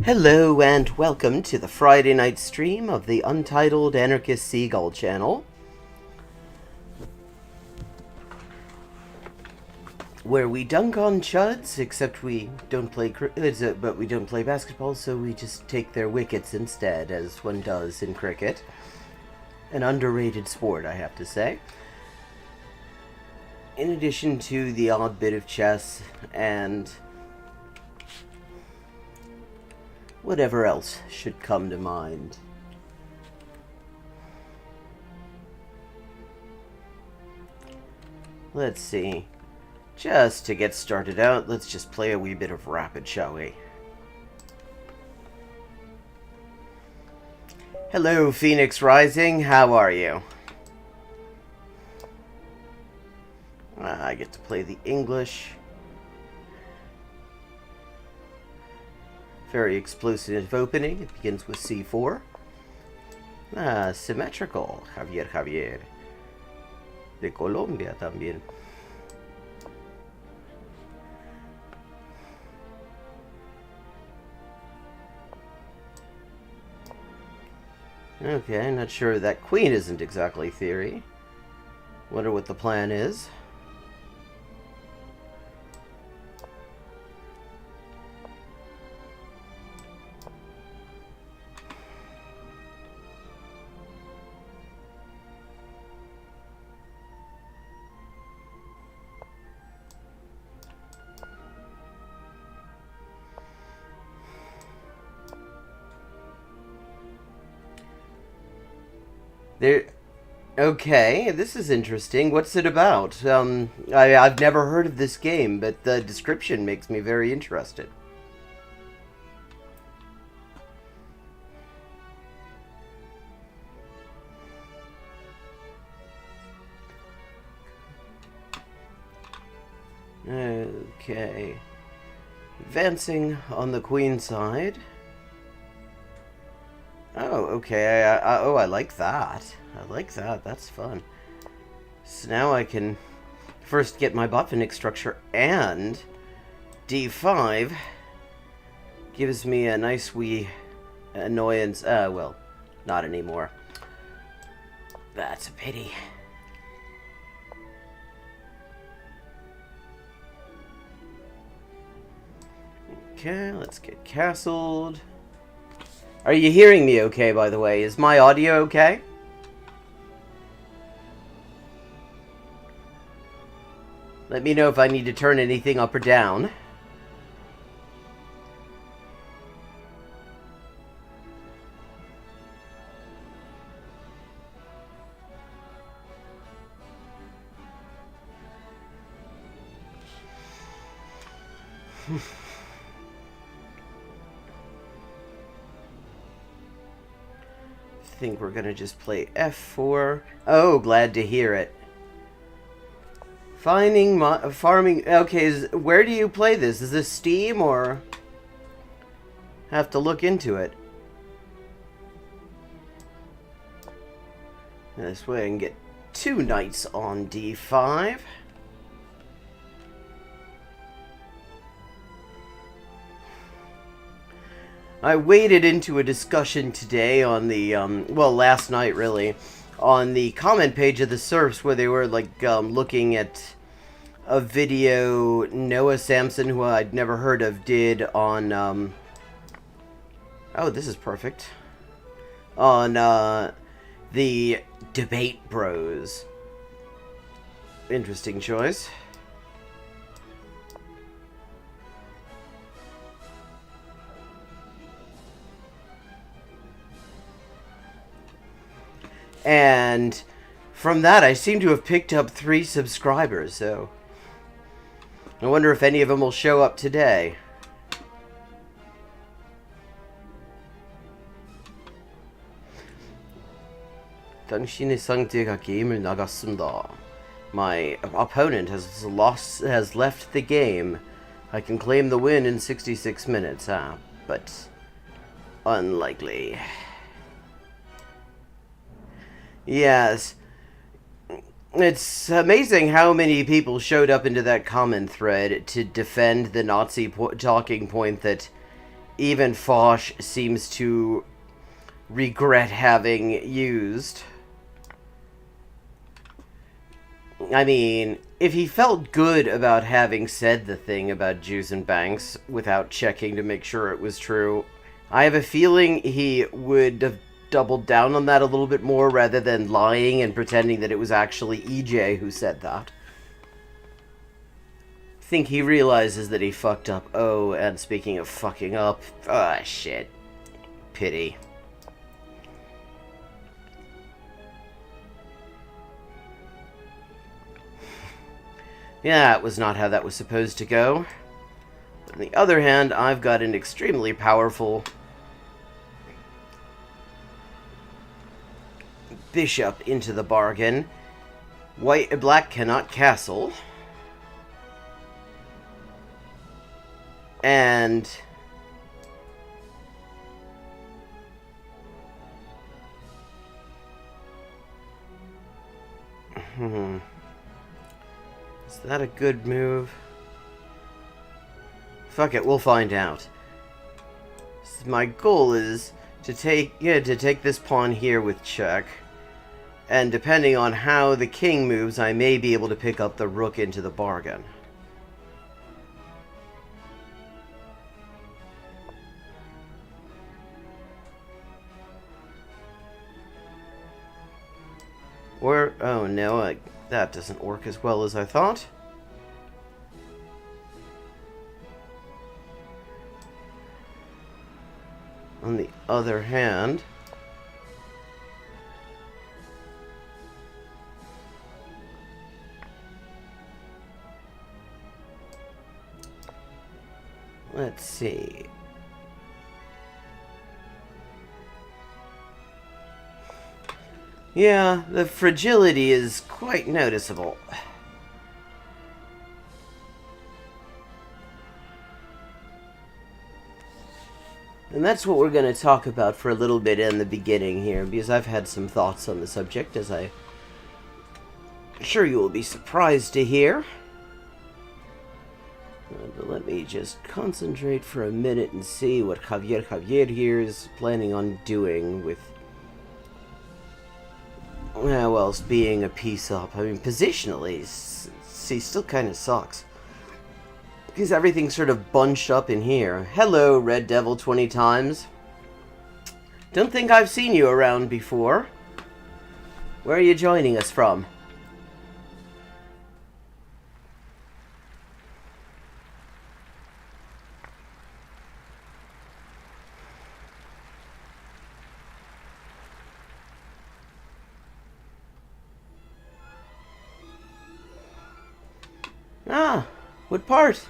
Hello and welcome to the Friday night stream of the Untitled Anarchist Seagull channel, where we dunk on chuds, except we don't play but we don't play basketball, so we just take their wickets instead, as one does in cricket. An underrated sport, I have to say. In addition to the odd bit of chess and whatever else should come to mind. Let's see. Just to get started out, let's just play a wee bit of Rapid, shall we? Hello, Phoenix Rising. How are you? I get to play the English. Very explosive opening. It begins with c4. Symmetrical. Javier. De Colombia también. Okay, not sure. That queen isn't exactly theory. Wonder what the plan is. Okay, this is interesting. What's it about? I've never heard of this game, but the description makes me very interested. Okay. Advancing on the queen side. Oh, okay. I like that. I like that. That's fun. So now I can first get my Botvinnik structure, and d5 gives me a nice wee annoyance. Well, not anymore. That's a pity. Okay, let's get castled. Are you hearing me okay, by the way? Is my audio okay? Let me know if I need to turn anything up or down. I think we're gonna just play f4. Oh, glad to hear it. Farming. Okay, where do you play this? Is this Steam or have to look into it? This way I can get 2 knights on d5. I waded into a discussion today on the, well, last night, really, on the comment page of the Serfs, where they were, like, looking at a video Noah Samson, who I'd never heard of, did on, oh, this is perfect, on, the Debate Bros. Interesting choice. And from that, I seem to have picked up 3 subscribers, so I wonder if any of them will show up today. 당신의 상대가 게임을 나갔습니다. My opponent has left the game. I can claim the win in 66 minutes, but unlikely. Yes. It's amazing how many people showed up into that comment thread to defend the Nazi talking point that even Foch seems to regret having used. I mean, if he felt good about having said the thing about Jews and banks without checking to make sure it was true, I have a feeling he would have doubled down on that a little bit more rather than lying and pretending that it was actually EJ who said that. I think he realizes that he fucked up. Oh, and speaking of fucking up, shit. Pity. Yeah, it was not how that was supposed to go. On the other hand, I've got an extremely powerful bishop into the bargain. Black cannot castle. And is that a good move? Fuck it, we'll find out. My goal is to take this pawn here with check. And depending on how the king moves, I may be able to pick up the rook into the bargain. Or, oh no, that doesn't work as well as I thought. On the other hand, let's see. Yeah, the fragility is quite noticeable. And that's what we're going to talk about for a little bit in the beginning here, because I've had some thoughts on the subject, as I'm sure you will be surprised to hear. But let me just concentrate for a minute and see what Javier here is planning on doing with, well, being a piece up. I mean, positionally, he still kind of sucks. Because everything's sort of bunched up in here. Hello, Red Devil 20 times. Don't think I've seen you around before. Where are you joining us from? Ah, what part?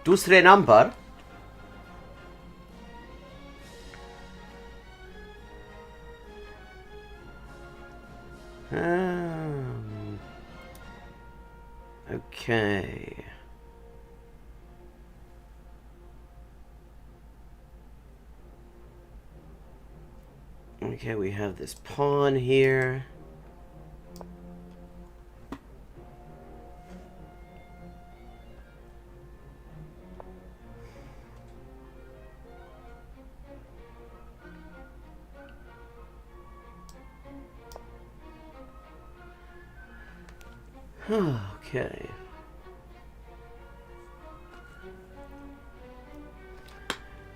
दूसरे नाम पर okay. Okay, we have this pawn here. Okay.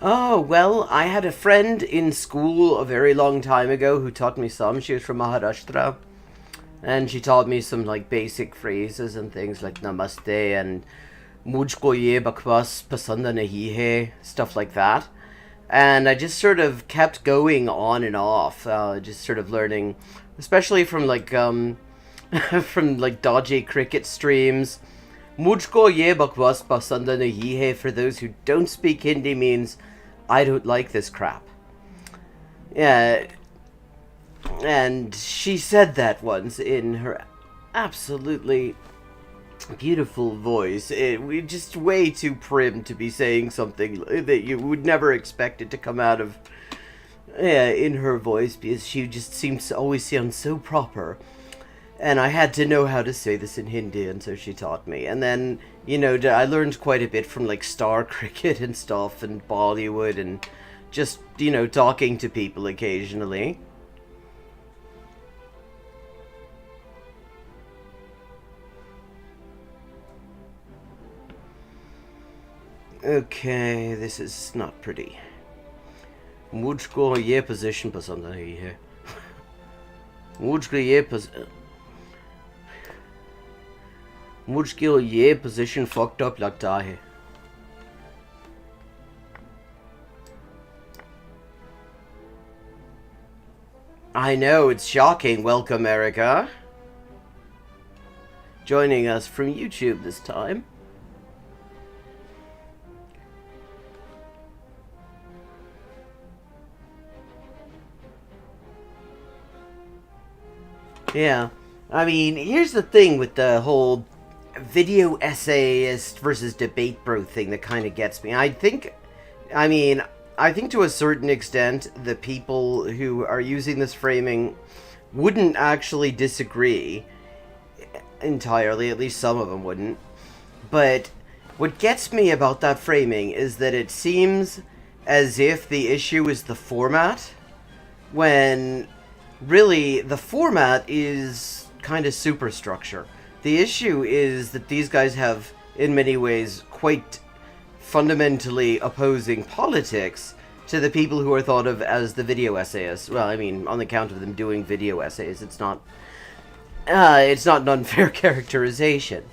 Oh, well, I had a friend in school a very long time ago who taught me some. She was from Maharashtra. And she taught me some, like, basic phrases and things like namaste and mujhko ye bakwas pasand nahi hai, stuff like that. And I just sort of kept going on and off, just sort of learning, especially from, like, from, like, dodgy cricket streams. Mujhko ye bakwas pasand nahi hai, for those who don't speak Hindi, means I don't like this crap. Yeah, and she said that once in her absolutely beautiful voice. Just way too prim to be saying something that you would never expect it to come out of in her voice, because she just seems to always sound so proper. And I had to know how to say this in Hindi, and so she taught me. And then, I learned quite a bit from, like, Star Cricket and stuff, and Bollywood, and just, talking to people occasionally. Okay, this is not pretty. मुझको ये position पसंद नहीं है. मुझको ये position fucked up लगता है. I know, it's shocking. Welcome, Erica. Joining us from YouTube this time. Yeah, I mean, here's the thing with the whole video essayist versus debate bro thing that kind of gets me. I think to a certain extent, the people who are using this framing wouldn't actually disagree entirely, at least some of them wouldn't. But what gets me about that framing is that it seems as if the issue is the format, when really the format is kind of superstructure. The issue is that these guys have, in many ways, quite fundamentally opposing politics to the people who are thought of as the video essayists. Well, I mean, on account of them doing video essays, it's not an unfair characterization.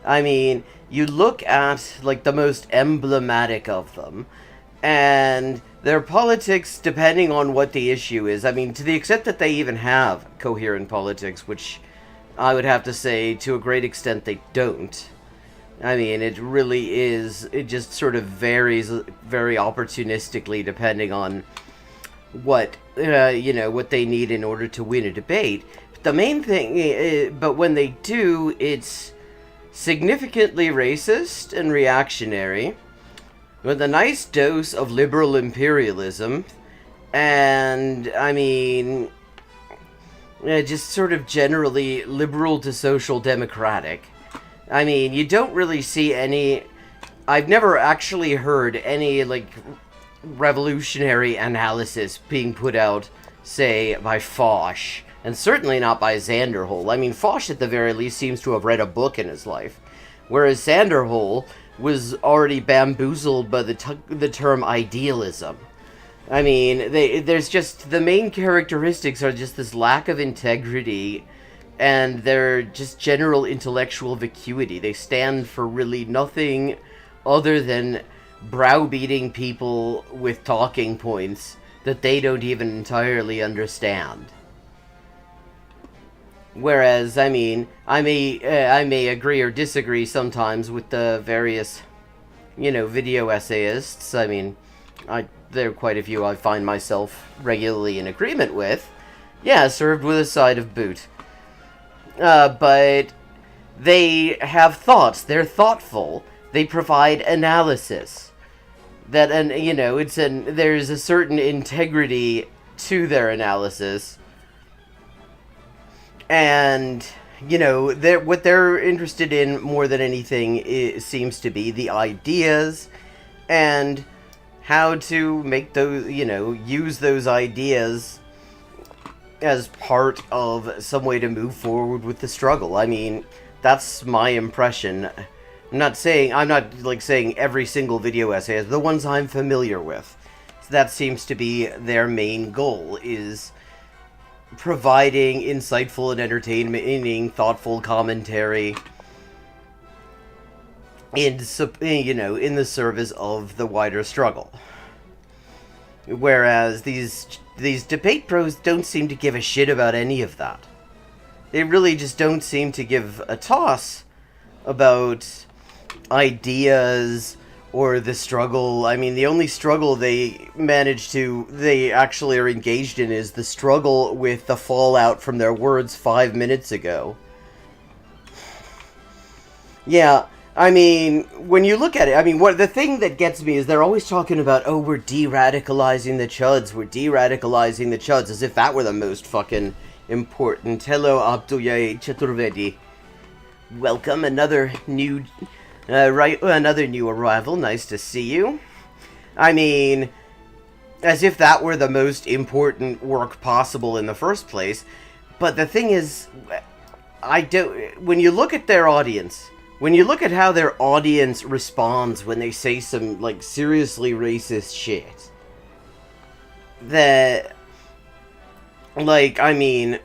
I mean, you look at, like, the most emblematic of them, and their politics, depending on what the issue is, I mean, to the extent that they even have coherent politics, which I would have to say, to a great extent, they don't. I mean, it really is, it just sort of varies very opportunistically depending on what, what they need in order to win a debate. But the main thing, but when they do, it's significantly racist and reactionary, with a nice dose of liberal imperialism, and, I mean, just sort of generally liberal to social democratic. I mean, you don't really see any... I've never actually heard any, like, revolutionary analysis being put out, say, by Foch, and certainly not by Zanderhol. I mean, Foch, at the very least, seems to have read a book in his life, whereas Zanderhol was already bamboozled by the term idealism. I mean, there's just... The main characteristics are just this lack of integrity and their just general intellectual vacuity. They stand for really nothing other than browbeating people with talking points that they don't even entirely understand. Whereas, I mean, I may agree or disagree sometimes with the various, video essayists. I mean, there are quite a few I find myself regularly in agreement with. Yeah, served with a side of boot. But they have thoughts. They're thoughtful. They provide analysis. There's a certain integrity to their analysis. And, what they're interested in more than anything seems to be the ideas and how to make those, use those ideas as part of some way to move forward with the struggle. I mean, that's my impression. I'm not saying every single video essay is the ones I'm familiar with. So that seems to be their main goal, is providing insightful and entertaining, thoughtful commentary in the service of the wider struggle. Whereas these debate pros don't seem to give a shit about any of that. They really just don't seem to give a toss about ideas or the struggle. I mean, the only struggle they actually are engaged in is the struggle with the fallout from their words 5 minutes ago. Yeah, I mean, when you look at it, I mean, what the thing that gets me is they're always talking about, oh, we're de-radicalizing the chuds, we're de-radicalizing the chuds, as if that were the most fucking important. Hello, Abdullah Chaturvedi. Welcome, another new, another new arrival. Nice to see you. I mean, as if that were the most important work possible in the first place. But the thing is, I don't. When you look at their audience, when you look at how their audience responds when they say some like seriously racist shit, that, like, I mean,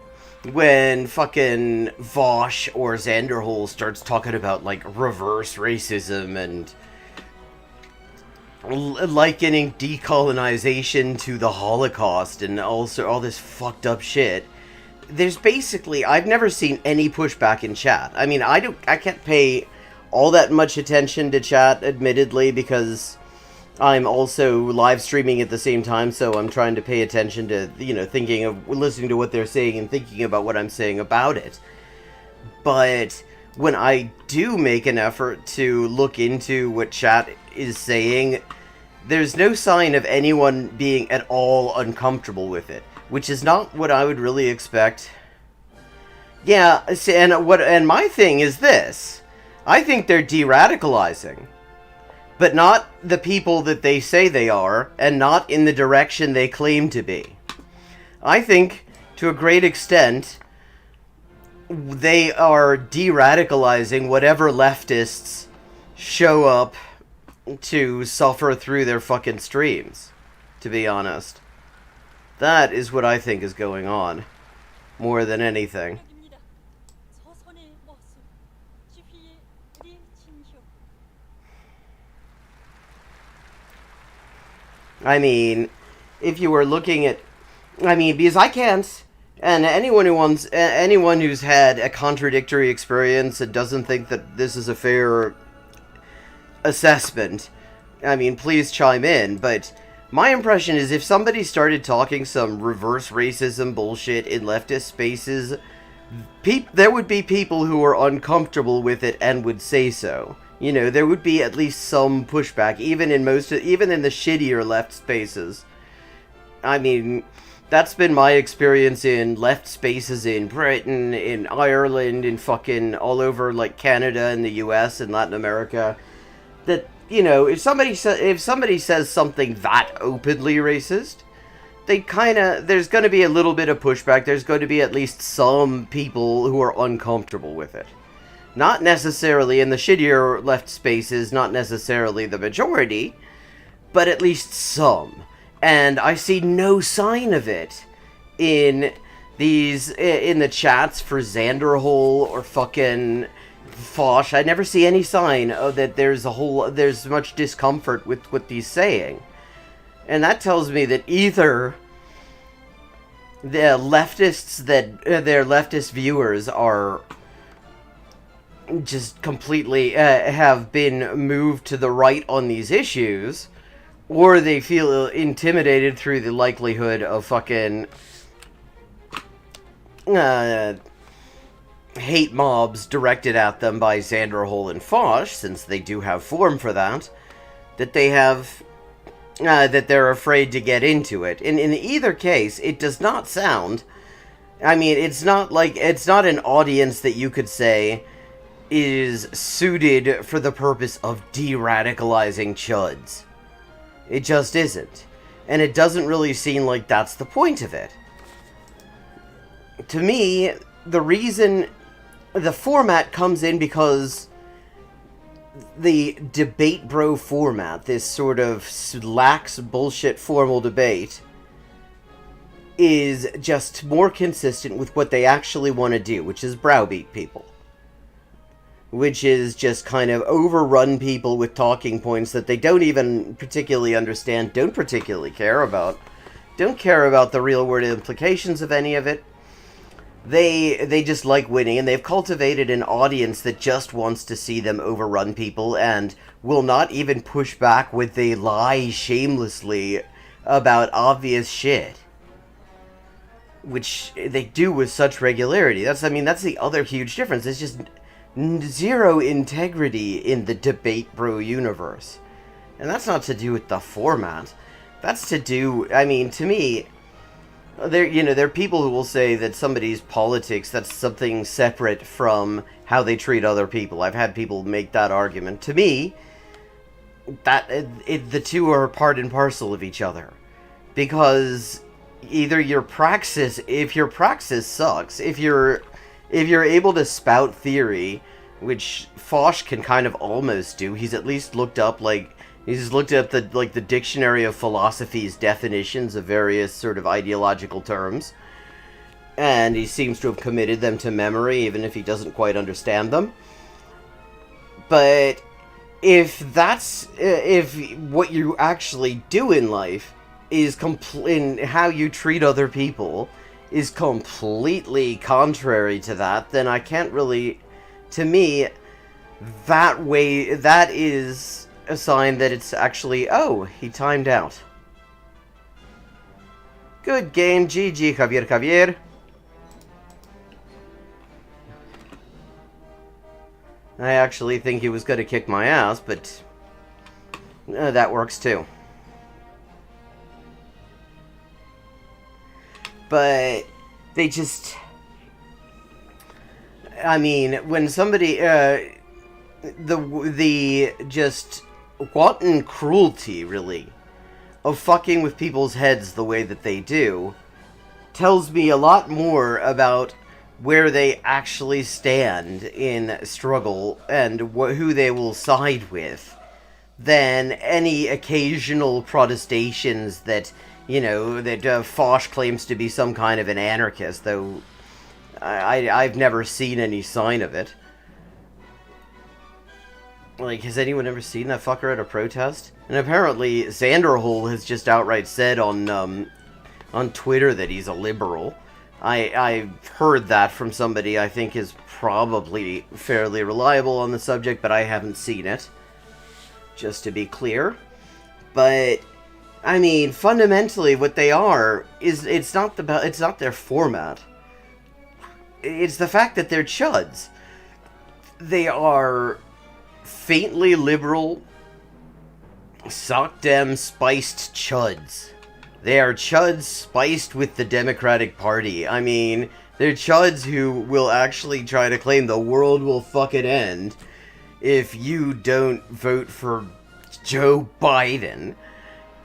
when fucking Vosh or Zanderhol starts talking about like reverse racism and likening decolonization to the Holocaust and also all this fucked up shit, there's basically, I've never seen any pushback in chat. I mean, I can't pay all that much attention to chat, admittedly, because I'm also live streaming at the same time, so I'm trying to pay attention to, you know, listening to what they're saying and thinking about what I'm saying about it. But when I do make an effort to look into what chat is saying, there's no sign of anyone being at all uncomfortable with it, which is not what I would really expect. Yeah, and my thing is this. I think they're de-radicalizing, but not the people that they say they are, and not in the direction they claim to be. I think, to a great extent, they are de-radicalizing whatever leftists show up to suffer through their fucking streams, to be honest. That is what I think is going on, more than anything. I mean, if you were looking at, I mean, because I can't, and anyone who's had a contradictory experience and doesn't think that this is a fair assessment, I mean, please chime in, but my impression is if somebody started talking some reverse racism bullshit in leftist spaces, there would be people who are uncomfortable with it and would say so. You know, there would be at least some pushback, even in the shittier left spaces. I mean, that's been my experience in left spaces in Britain, in Ireland, in fucking all over, like, Canada and the US and Latin America. That, you know, if somebody says something that openly racist, there's going to be a little bit of pushback. There's going to be at least some people who are uncomfortable with it. Not necessarily in the shittier left spaces, not necessarily the majority, but at least some. And I see no sign of it in the chats for Zanderhol or fucking Fosh. I never see any sign of that there's much discomfort with what he's saying. And that tells me that either the leftists their leftist viewers are just completely have been moved to the right on these issues, or they feel intimidated through the likelihood of fucking hate mobs directed at them by Zanderhol and Fosh, since they do have form for that, that they have that they're afraid to get into it. And in either case, it does not sound, I mean, it's not an audience that you could say is suited for the purpose of de-radicalizing chuds. It just isn't. And it doesn't really seem like that's the point of it. To me, the reason the format comes in because the debate bro format, this sort of lax bullshit formal debate, is just more consistent with what they actually want to do, which is browbeat people. Which is just kind of overrun people with talking points that they don't even particularly understand, don't particularly care about, don't care about the real world implications of any of it. They just like winning, and they've cultivated an audience that just wants to see them overrun people and will not even push back when they lie shamelessly about obvious shit. Which they do with such regularity. That's the other huge difference. It's just zero integrity in the debate bro universe. And that's not to do with the format. That's to do, I mean, to me, there are people who will say that somebody's politics, that's something separate from how they treat other people. I've had people make that argument. To me, the two are part and parcel of each other. Because either your praxis, if your praxis sucks, if you're able to spout theory, which Foch can kind of almost do, he's at least looked up the dictionary of philosophy's definitions of various sort of ideological terms, and he seems to have committed them to memory, even if he doesn't quite understand them. But if what you actually do in life is in how you treat other people is completely contrary to that, then I can't really, to me, that is a sign that it's actually, oh, he timed out. Good game, GG, Javier. I actually think he was going to kick my ass, but that works too. But they just, I mean, when somebody, the just wanton cruelty, really, of fucking with people's heads the way that they do, tells me a lot more about where they actually stand in struggle and who they will side with than any occasional protestations that, Foch claims to be some kind of an anarchist, though I've never seen any sign of it. Like, has anyone ever seen that fucker at a protest? And apparently, Zanderhol has just outright said on Twitter that he's a liberal. I've heard that from somebody I think is probably fairly reliable on the subject, but I haven't seen it. Just to be clear. But I mean, fundamentally, what they are is it's not their format. It's the fact that they're chuds. They are faintly liberal, sockdem spiced chuds. They are chuds spiced with the Democratic Party. I mean, they're chuds who will actually try to claim the world will fucking end if you don't vote for Joe Biden.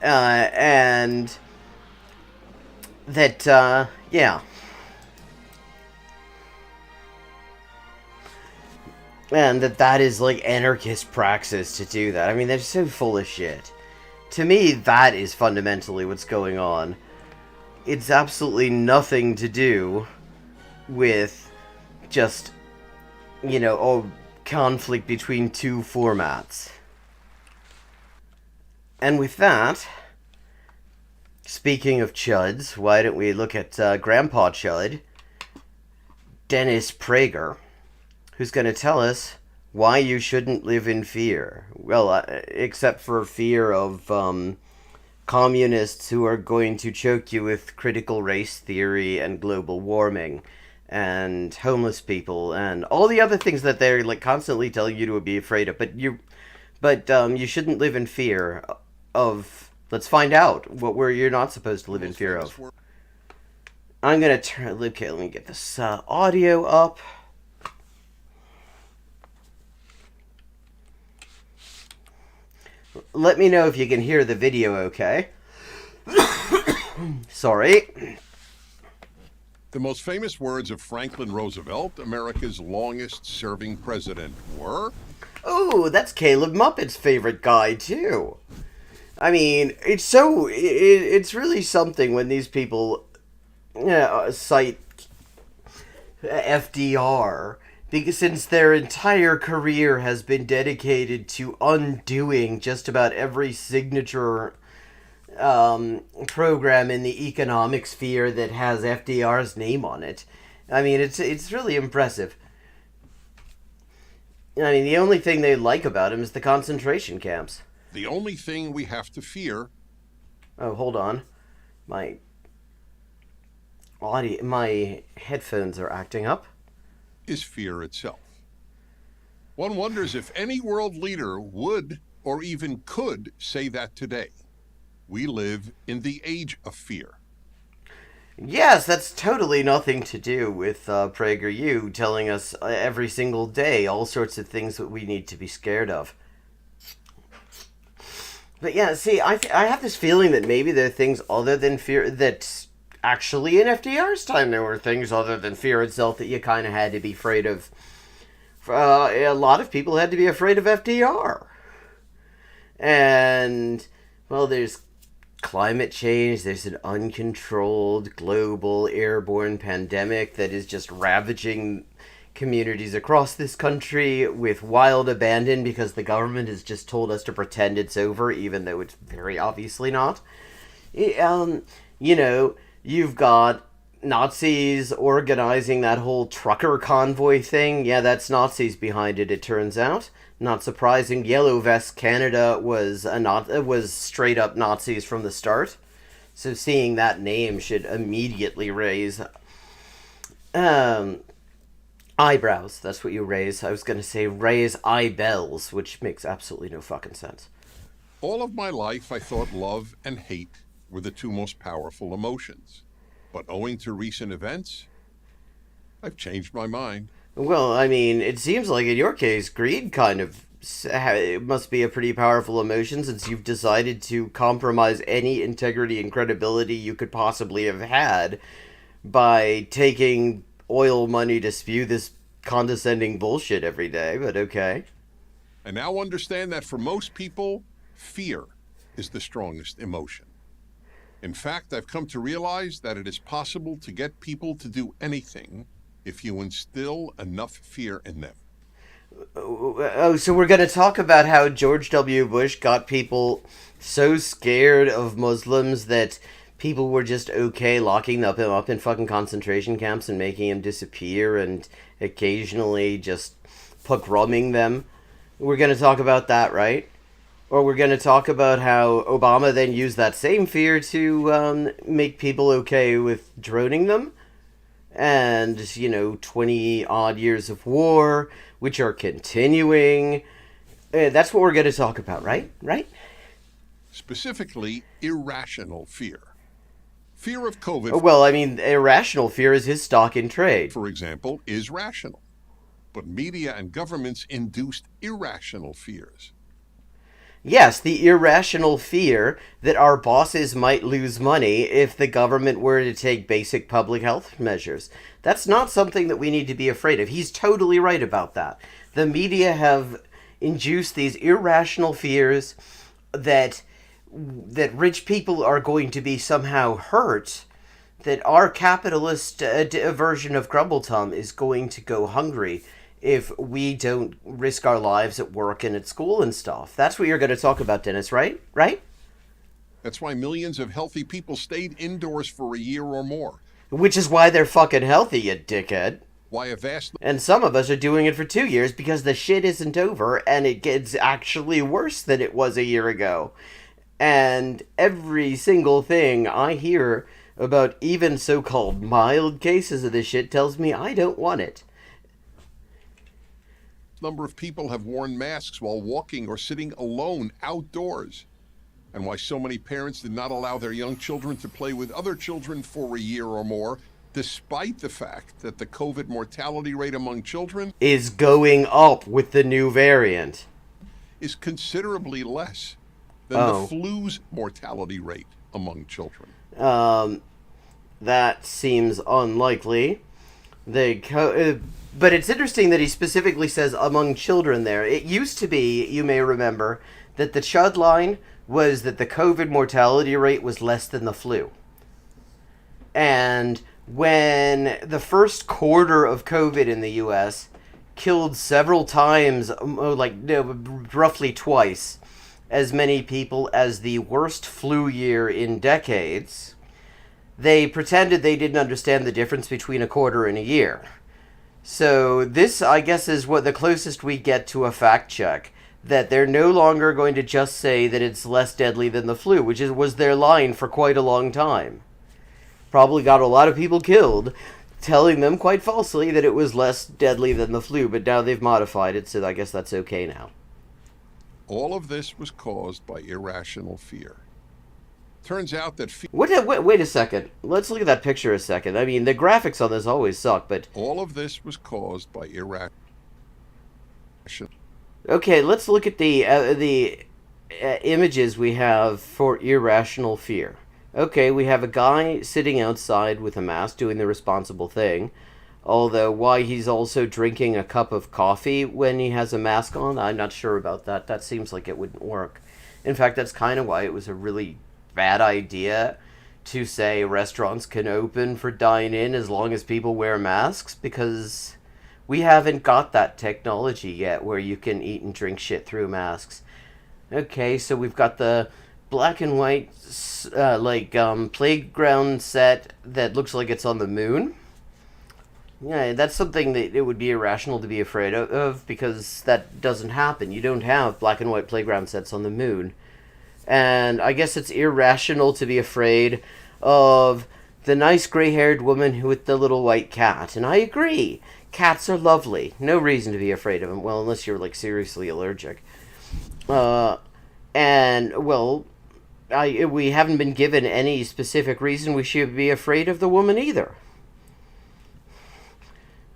And that, yeah. And that is, like, anarchist praxis to do that. I mean, they're so full of shit. To me, that is fundamentally what's going on. It's absolutely nothing to do with just, conflict between two formats. And with that, speaking of chuds, why don't we look at Grandpa Chud, Dennis Prager, who's going to tell us why you shouldn't live in fear. Well, except for fear of communists who are going to choke you with critical race theory and global warming and homeless people and all the other things that they're like constantly telling you to be afraid of. But you shouldn't live in fear of. Let's find out where you're not supposed to live in fear of. I'm gonna turn. Okay, let me get this audio up. Let me know if you can hear the video okay. Sorry. The most famous words of Franklin Roosevelt, America's longest-serving president, were... Oh, that's Caleb Muppet's favorite guy, too. I mean, it's really something when these people cite FDR, because since their entire career has been dedicated to undoing just about every signature program in the economic sphere that has FDR's name on it. I mean, it's really impressive. I mean, the only thing they like about him is the concentration camps. The only thing we have to fear... Oh, hold on. My headphones are acting up. ...is fear itself. One wonders if any world leader would or even could say that today. We live in the age of fear. Yes, that's totally nothing to do with PragerU telling us every single day all sorts of things that we need to be scared of. But yeah, see, I have this feeling that maybe there are things other than fear that actually in FDR's time there were things other than fear itself that you kind of had to be afraid of. A lot of people had to be afraid of FDR. And, well, there's climate change, there's an uncontrolled global airborne pandemic that is just ravaging communities across this country with wild abandon because the government has just told us to pretend it's over, even though it's very obviously not. You've got Nazis organizing that whole trucker convoy thing. Yeah, that's Nazis behind it, it turns out. Not surprising. Yellow Vest Canada was straight up Nazis from the start. So seeing that name should immediately raise eyebrows. That's what you raise. I was going to say raise eyebells, which makes absolutely no fucking sense. All of my life I thought love and hate were the two most powerful emotions. But owing to recent events, I've changed my mind. Well, I mean, it seems like in your case, greed kind of it must be a pretty powerful emotion since you've decided to compromise any integrity and credibility you could possibly have had by taking oil money to spew this condescending bullshit every day, but okay. I now understand that for most people, fear is the strongest emotion. In fact, I've come to realize that it is possible to get people to do anything if you instill enough fear in them. Oh, so we're going to talk about how George W. Bush got people so scared of Muslims that people were just okay locking him up in fucking concentration camps and making him disappear and occasionally just pogromming them. We're going to talk about that, right? Or we're going to talk about how Obama then used that same fear to make people okay with droning them. And, 20-odd years of war, which are continuing. That's what we're going to talk about, right? Right? Specifically, irrational fear. Fear of COVID, Well, I mean, irrational fear is his stock in trade. for example, is rational. But media and governments induced irrational fears. Yes, the irrational fear that our bosses might lose money if the government were to take basic public health measures. That's not something that we need to be afraid of. He's totally right about that. The media have induced these irrational fears that rich people are going to be somehow hurt, that our capitalist version of Grumbletum is going to go hungry if we don't risk our lives at work and at school and stuff. That's what you're going to talk about, Dennis, right? Right? That's why millions of healthy people stayed indoors for a year or more. Which is why they're fucking healthy, you dickhead. Why a vast And some of us are doing it for 2 years because the shit isn't over and it gets actually worse than it was a year ago. And every single thing I hear about even so-called mild cases of this shit tells me I don't want it. number of people have worn masks while walking or sitting alone outdoors, and why so many parents did not allow their young children to play with other children for a year or more, despite the fact that the COVID mortality rate among children is going up with the new variant. is considerably less than the flu's mortality rate among children. That seems unlikely. But it's interesting that he specifically says among children there. It used to be, you may remember, that the chud line was that the COVID mortality rate was less than the flu. And when the first quarter of COVID in the U.S. killed several times, roughly twice, as many people as the worst flu year in decades, they pretended they didn't understand the difference between a quarter and a year. So this, I guess, is what the closest we get to a fact check, that they're no longer going to just say that it's less deadly than the flu, was their line for quite a long time. Probably got a lot of people killed, telling them quite falsely that it was less deadly than the flu, but now they've modified it, so I guess that's okay now. All of this was caused by irrational fear. Turns out that Wait a second. Let's look at that picture a second. I mean, the graphics on this always suck, but... all of this was caused by irrational... Okay, let's look at the images we have for irrational fear. Okay, we have a guy sitting outside with a mask doing the responsible thing. Although, why he's also drinking a cup of coffee when he has a mask on, I'm not sure about that. That seems like it wouldn't work. In fact, that's kind of why it was a really bad idea to say restaurants can open for dine-in as long as people wear masks, because we haven't got that technology yet where you can eat and drink shit through masks. Okay, so we've got the black and white playground set that looks like it's on the moon. Yeah, that's something that it would be irrational to be afraid of, because that doesn't happen. You don't have black and white playground sets on the moon. And I guess it's irrational to be afraid of the nice gray-haired woman with the little white cat. And I agree. Cats are lovely. No reason to be afraid of them. Well, unless you're, like, seriously allergic. We haven't been given any specific reason we should be afraid of the woman either.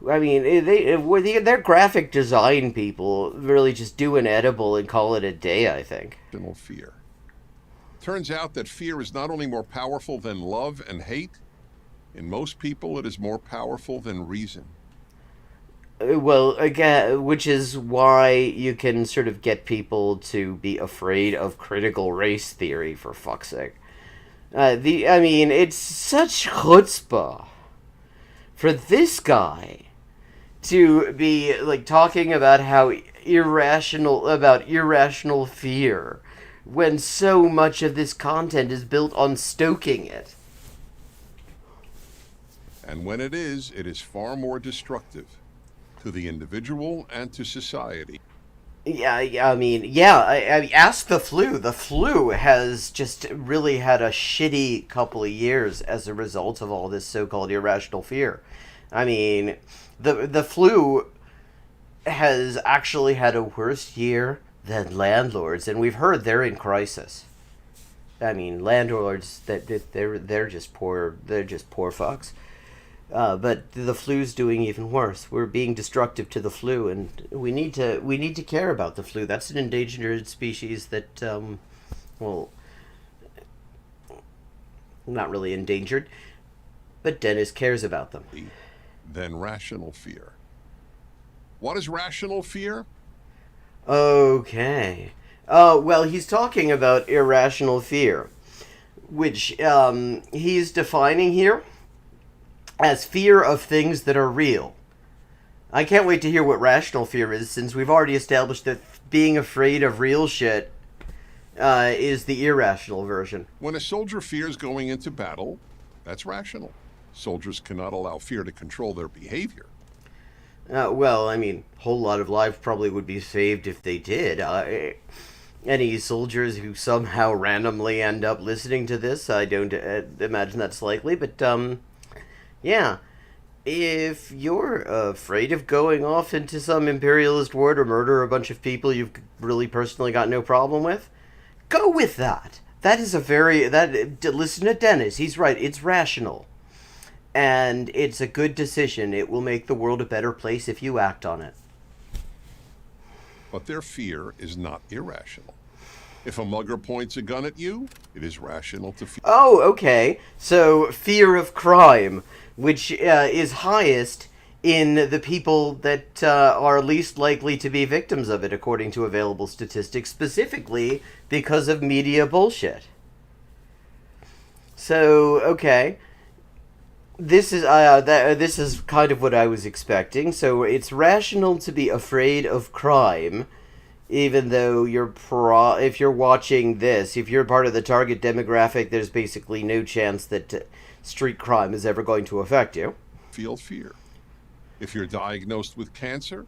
I mean, they're graphic design people really just do an edible and call it a day, I think. Fear. Turns out that fear is not only more powerful than love and hate, in most people it is more powerful than reason. Well, again, which is why you can sort of get people to be afraid of critical race theory, for fuck's sake. It's such chutzpah for this guy to be, like, talking about how irrational fear, when so much of this content is built on stoking it. And when it is far more destructive to the individual and to society. Ask the flu. The flu has just really had a shitty couple of years as a result of all this so-called irrational fear. I mean, the flu has actually had a worse year than landlords, and we've heard they're in crisis. I mean, landlords, they're just poor fucks. But the flu's doing even worse. We're being destructive to the flu, and we need to care about the flu. That's an endangered species that, not really endangered, but Dennis cares about them. Than rational fear. What is rational fear? Okay. He's talking about irrational fear, which he's defining here as fear of things that are real. I can't wait to hear what rational fear is, since we've already established that being afraid of real shit is the irrational version. When a soldier fears going into battle, that's rational. Soldiers cannot allow fear to control their behavior. A whole lot of lives probably would be saved if they did. Any soldiers who somehow randomly end up listening to this, I don't imagine that's likely, but, yeah. If you're afraid of going off into some imperialist war to murder a bunch of people you've really personally got no problem with, go with that. That is listen to Dennis, he's right, it's rational. And it's a good decision. It will make the world a better place if you act on it. But their fear is not irrational. If a mugger points a gun at you, it is rational to fear. Oh, okay. So, fear of crime, which is highest in the people that are least likely to be victims of it, according to available statistics, specifically because of media bullshit. So, okay. This is kind of what I was expecting. So it's rational to be afraid of crime, even though if you're watching this, if you're part of the target demographic, there's basically no chance that street crime is ever going to affect you. Feel fear. If you're diagnosed with cancer,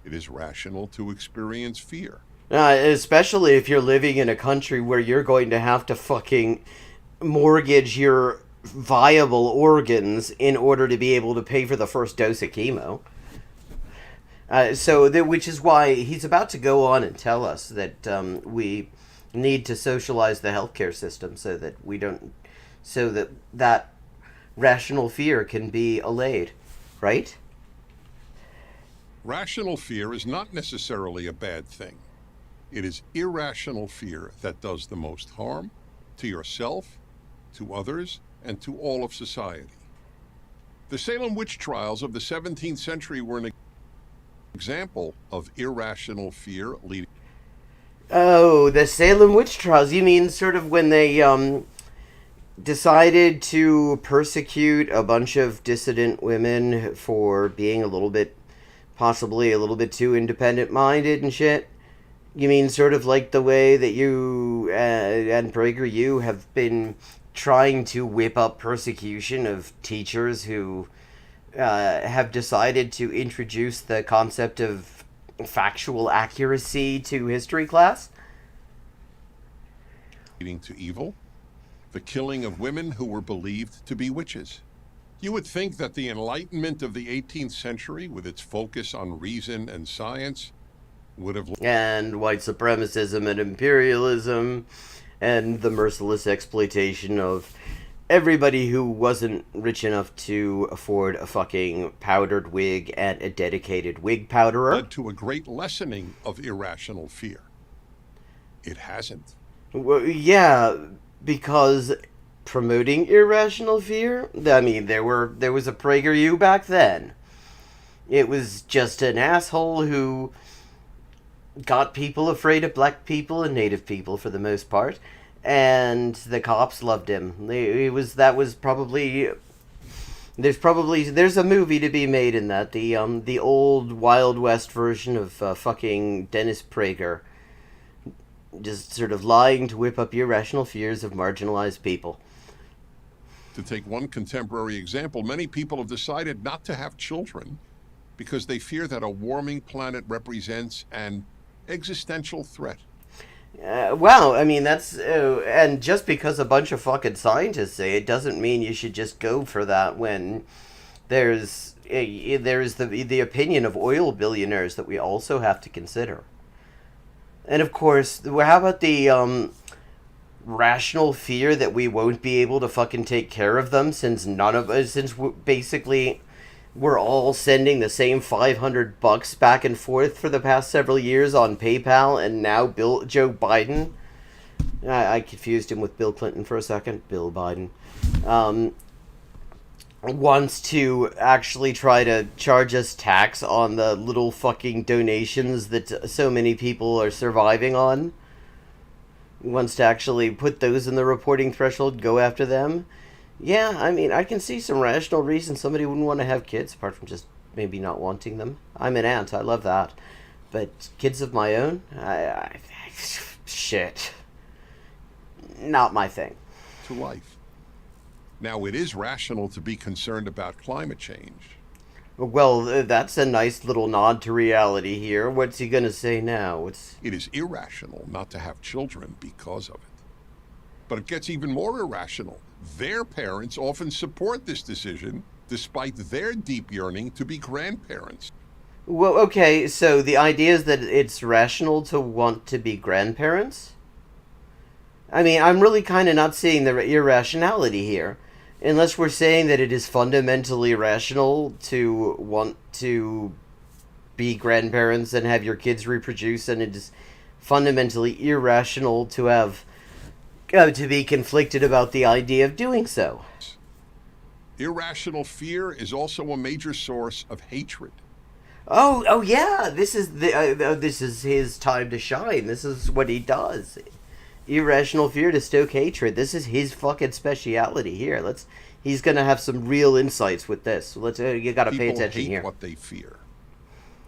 it is rational to experience fear. Especially if you're living in a country where you're going to have to fucking mortgage your viable organs in order to be able to pay for the first dose of chemo. Which is why he's about to go on and tell us that we need to socialize the healthcare system so that that rational fear can be allayed, right? Rational fear is not necessarily a bad thing. It is irrational fear that does the most harm to yourself, to others, and to all of society. The Salem witch trials of the 17th century were an example of irrational fear leading. Oh, the Salem witch trials. You mean sort of when they decided to persecute a bunch of dissident women for being possibly a little bit too independent-minded and shit? You mean sort of like the way that you and PragerU have been trying to whip up persecution of teachers who have decided to introduce the concept of factual accuracy to history class? Leading to evil, the killing of women who were believed to be witches. You would think that the Enlightenment of the 18th century, with its focus on reason and science, would have... And white supremacism and imperialism and the merciless exploitation of everybody who wasn't rich enough to afford a fucking powdered wig and a dedicated wig powderer. Led to a great lessening of irrational fear. It hasn't. Well, yeah, because promoting irrational fear, I mean, there was a PragerU back then. It was just an asshole who got people afraid of black people and native people for the most part. And the cops loved him. There's a movie to be made in that. The old Wild West version of fucking Dennis Prager, just sort of lying to whip up irrational fears of marginalized people. To take one contemporary example, many people have decided not to have children because they fear that a warming planet represents an existential threat. Wow, I mean, that's... and just because a bunch of fucking scientists say it doesn't mean you should just go for that when there's the opinion of oil billionaires that we also have to consider. And of course, how about the rational fear that we won't be able to fucking take care of them since basically we're all sending the same $500 back and forth for the past several years on PayPal, and now Joe Biden, I confused him with Bill Clinton for a second, Bill Biden, wants to actually try to charge us tax on the little fucking donations that so many people are surviving on. Wants to actually put those in the reporting threshold, go after them. Yeah, I mean, I can see some rational reasons somebody wouldn't want to have kids, apart from just maybe not wanting them. I'm an aunt, I love that. But kids of my own? Shit. Not my thing. To life. Now, it is rational to be concerned about climate change. Well, that's a nice little nod to reality here. What's he gonna say now? It is irrational not to have children because of it. But it gets even more irrational. Their parents often support this decision, despite their deep yearning to be grandparents. Well, okay, so the idea is that it's rational to want to be grandparents? I mean, I'm really kind of not seeing the irrationality here. Unless we're saying that it is fundamentally rational to want to be grandparents and have your kids reproduce, and it is fundamentally irrational to have to be conflicted about the idea of doing so. Irrational fear is also a major source of hatred. Oh yeah, this is his time to shine. This is what he does. Irrational fear to stoke hatred. This is his fucking speciality here. He's gonna have some real insights with this. You gotta pay attention here. People hate what they fear.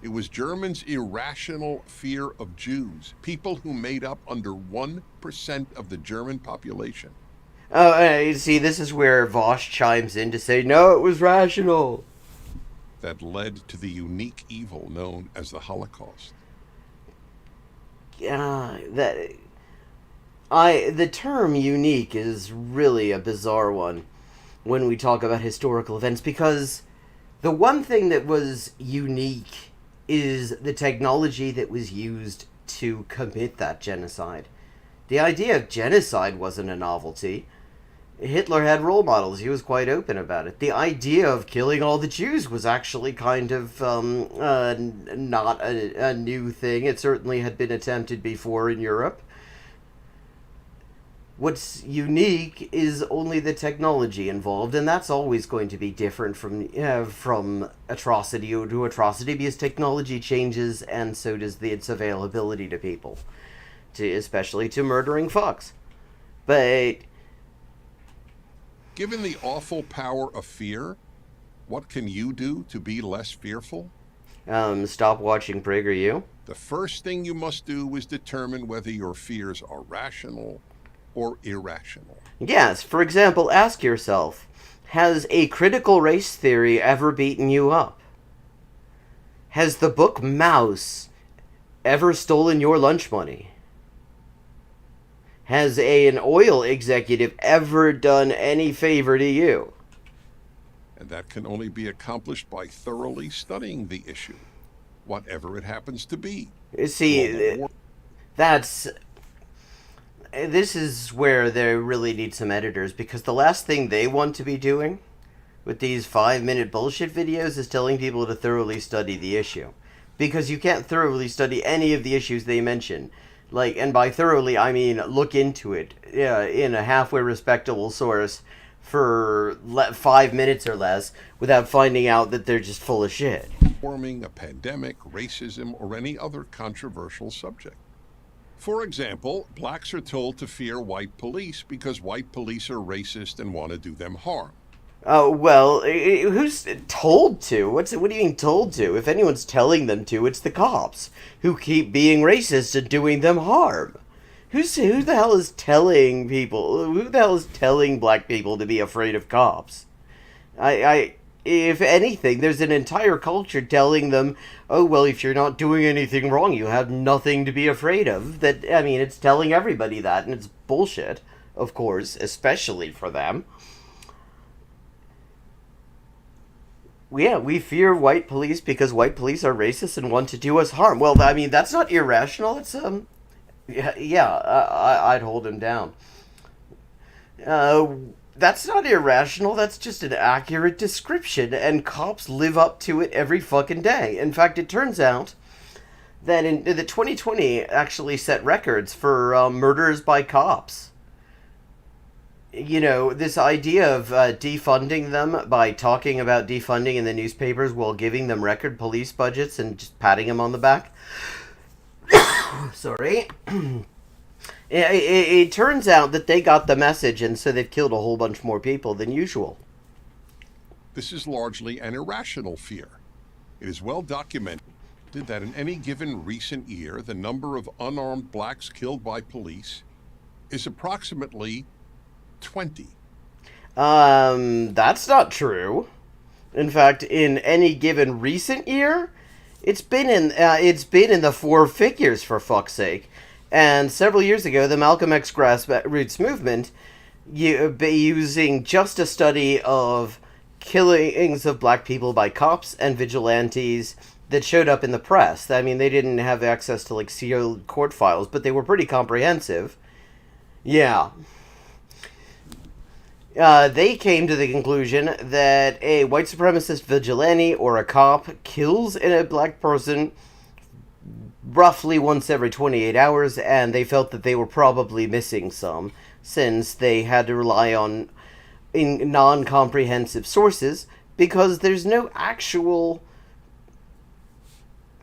It was Germans' irrational fear of Jews, people who made up under 1% of the German population. Oh, you see, this is where Vosh chimes in to say, no, it was rational. That led to the unique evil known as the Holocaust. Yeah, the term unique is really a bizarre one. when we talk about historical events, because the one thing that was unique is the technology that was used to commit that genocide. The idea of genocide wasn't a novelty. Hitler had role models. He was quite open about it. The idea of killing all the Jews was actually kind of not a new thing. It certainly had been attempted before in Europe. What's unique is only the technology involved, and that's always going to be different from atrocity to atrocity, because technology changes, and so does its availability to people, especially to murdering fucks. But given the awful power of fear, what can you do to be less fearful? Stop watching PragerU. The first thing you must do is determine whether your fears are rational or irrational. Yes, for example, ask yourself, has a critical race theory ever beaten you up? Has the book Mouse ever stolen your lunch money? Has an oil executive ever done any favor to you? And that can only be accomplished by thoroughly studying the issue, whatever it happens to be. See, this is where they really need some editors, because the last thing they want to be doing with these 5-minute bullshit videos is telling people to thoroughly study the issue. Because you can't thoroughly study any of the issues they mention. And by thoroughly, I mean look into it in a halfway respectable source for 5 minutes or less without finding out that they're just full of shit. Warming, a pandemic, racism, or any other controversial subject. For example, blacks are told to fear white police because white police are racist and want to do them harm. Oh, well, who's told to? What do you mean told to? If anyone's telling them to, it's the cops, who keep being racist and doing them harm. Who the hell is telling people? Who the hell is telling black people to be afraid of cops? If anything, there's an entire culture telling them, oh, well, if you're not doing anything wrong, you have nothing to be afraid of. It's telling everybody that, and it's bullshit, of course, especially for them. Yeah, we fear white police because white police are racist and want to do us harm. Well, that's not irrational. It's, I'd hold him down. That's not irrational, that's just an accurate description, and cops live up to it every fucking day. In fact, it turns out that in the 2020 actually set records for murders by cops. You know, this idea of defunding them by talking about defunding in the newspapers while giving them record police budgets and just patting them on the back. Sorry. It turns out that they got the message, and so they've killed a whole bunch more people than usual. This is largely an irrational fear. It is well documented that in any given recent year, the number of unarmed blacks killed by police is approximately 20. That's not true. In fact, in any given recent year, it's been in the 4 figures, for fuck's sake. And several years ago, the Malcolm X grassroots movement, using just a study of killings of black people by cops and vigilantes that showed up in the press. They didn't have access to, sealed court files, but they were pretty comprehensive. Yeah. They came to the conclusion that a white supremacist vigilante or a cop kills a black person roughly once every 28 hours, and they felt that they were probably missing some, since they had to rely on non-comprehensive sources, because there's no actual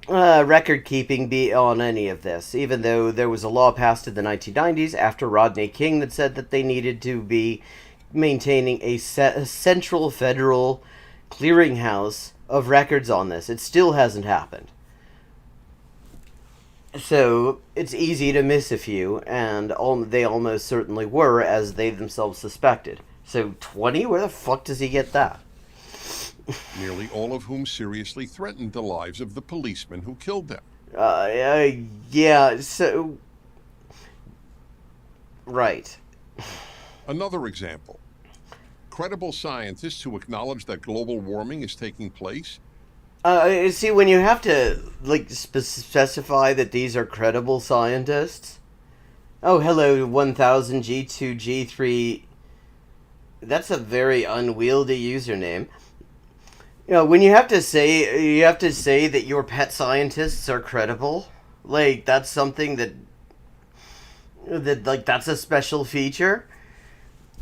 record keeping on any of this, even though there was a law passed in the 1990s after Rodney King that said that they needed to be maintaining a central federal clearinghouse of records on this. It still hasn't happened. So, it's easy to miss a few, and they almost certainly were, as they themselves suspected. So, 20? Where the fuck does he get that? Nearly all of whom seriously threatened the lives of the policemen who killed them. Yeah, so... Right. Another example. Credible scientists who acknowledge that global warming is taking place. See, when you have to, like, specify that these are credible scientists... Oh, hello, 1000 G2 G3... That's a very unwieldy username. You know, when you have to say that your pet scientists are credible, like, that's something that like, that's a special feature.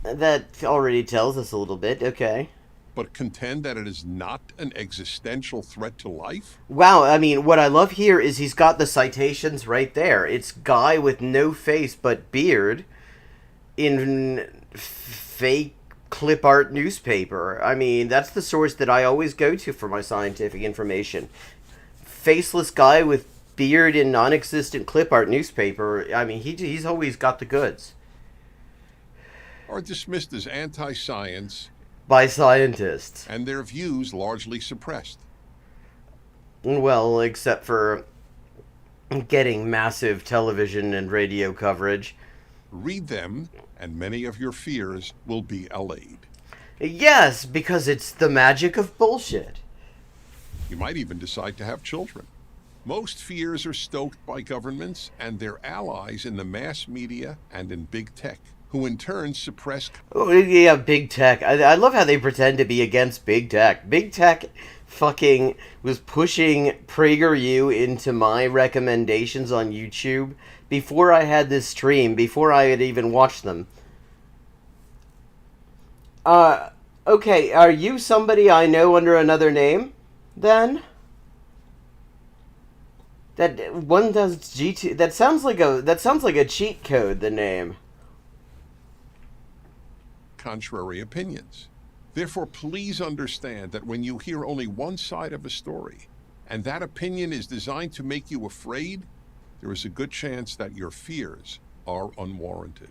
That already tells us a little bit, okay. But contend that it is not an existential threat to life? Wow, I mean, what I love here is he's got the citations right there. It's guy with no face but beard in fake clip art newspaper. I mean, that's the source that I always go to for my scientific information. Faceless guy with beard in non-existent clip art newspaper. I mean, he's always got the goods. Are dismissed as anti-science By scientists. and their views largely suppressed. Well, except for getting massive television and radio coverage. Read them, and many of your fears will be allayed. Yes, because it's the magic of bullshit. You might even decide to have children. Most fears are stoked by governments and their allies in the mass media and in big tech, who in turn suppress... Oh, yeah, big tech. I love how they pretend to be against big tech. Big tech fucking was pushing PragerU into my recommendations on YouTube before I had this stream, before I had even watched them. Okay, are you somebody I know under another name, then? That one does G2. That sounds like a cheat code. The name. contrary opinions. Therefore, please understand that when you hear only one side of a story, and that opinion is designed to make you afraid, there is a good chance that your fears are unwarranted.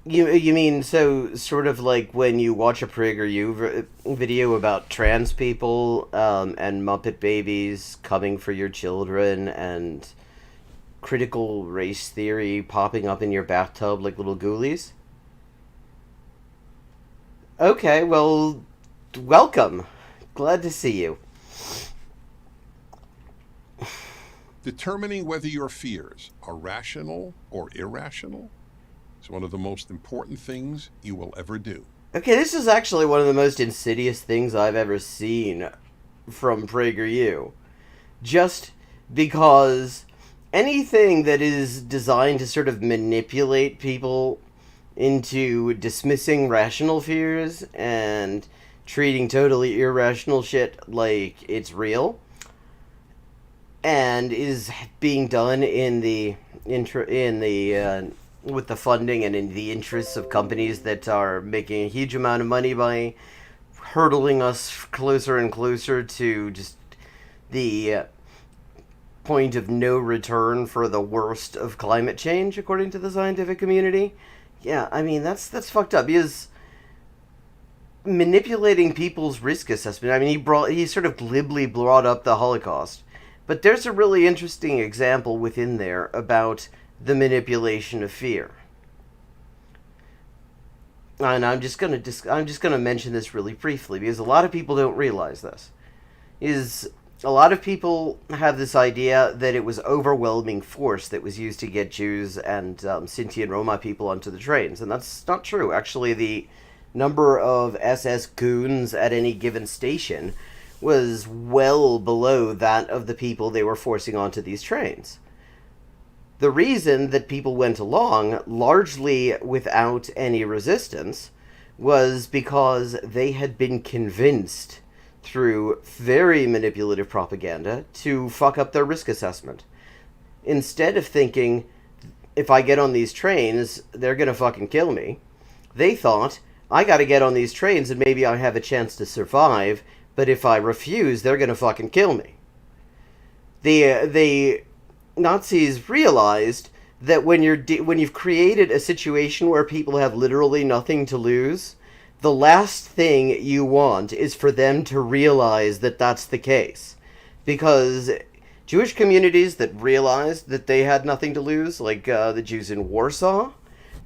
You mean, so sort of like when you watch a PragerU video about trans people and Muppet babies coming for your children and critical race theory popping up in your bathtub like little ghoulies? Okay, well, welcome. Glad to see you. Determining whether your fears are rational or irrational is one of the most important things you will ever do. Okay, this is actually one of the most insidious things I've ever seen from PragerU. Just because anything that is designed to sort of manipulate people into dismissing rational fears and treating totally irrational shit like it's real, and is being done in the with the funding and in the interests of companies that are making a huge amount of money by hurtling us closer and closer to just the point of no return for the worst of climate change, according to the scientific community. Yeah, I mean, that's fucked up. He is manipulating people's risk assessment. I mean, he sort of glibly brought up the Holocaust. But there's a really interesting example within there about the manipulation of fear. And I'm just gonna mention this really briefly because a lot of people don't realize this. A lot of people have this idea that it was overwhelming force that was used to get Jews and Sinti and Roma people onto the trains, and that's not true. Actually, the number of SS goons at any given station was well below that of the people they were forcing onto these trains. The reason that people went along, largely without any resistance, was because they had been convinced through very manipulative propaganda to fuck up their risk assessment. Instead of thinking, if I get on these trains, they're gonna fucking kill me, they thought, I gotta get on these trains and maybe I have a chance to survive, but if I refuse, they're gonna fucking kill me. The Nazis realized that when you've created a situation where people have literally nothing to lose, the last thing you want is for them to realize that that's the case. Because Jewish communities that realized that they had nothing to lose, like the Jews in Warsaw,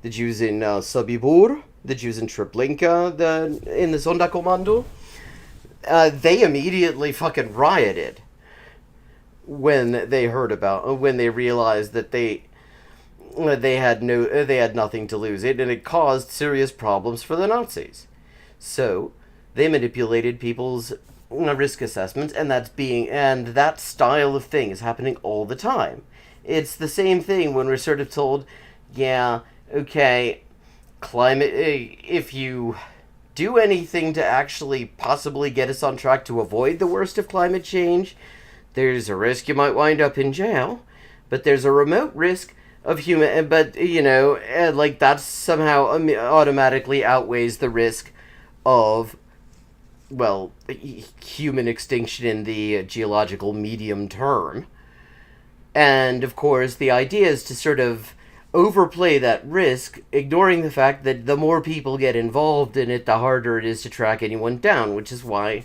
the Jews in Sobibor, the Jews in Treblinka, in the Sonderkommando, they immediately fucking rioted when they realized that they had nothing to lose, and it caused serious problems for the Nazis. So they manipulated people's risk assessments, and that style of thing is happening all the time. It's the same thing when we're sort of told, yeah, okay, climate, if you do anything to actually possibly get us on track to avoid the worst of climate change, there's a risk you might wind up in jail, but there's a remote risk of human, but like that somehow automatically outweighs the risk of, well, human extinction in the geological medium term. And of course, the idea is to sort of overplay that risk, ignoring the fact that the more people get involved in it, the harder it is to track anyone down, which is why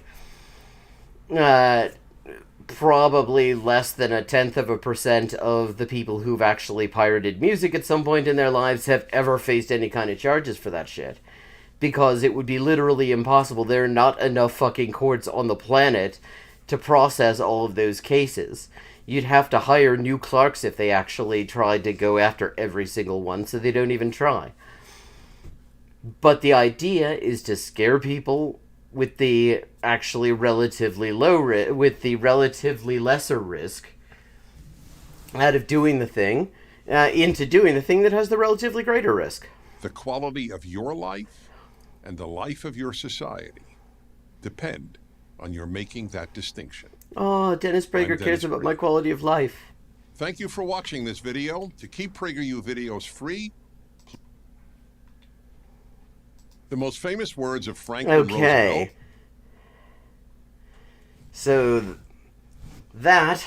probably less than 0.1% of the people who've actually pirated music at some point in their lives have ever faced any kind of charges for that shit. Because it would be literally impossible. There are not enough fucking courts on the planet to process all of those cases. You'd have to hire new clerks if they actually tried to go after every single one, so they don't even try. But the idea is to scare people with the actually relatively with the relatively lesser risk out of doing the thing, into doing the thing that has the relatively greater risk. The quality of your life and the life of your society depend on your making that distinction. Oh, Dennis Prager cares about my quality of life. Thank you for watching this video. To keep PragerU videos free, the most famous words of Franklin Roosevelt. So that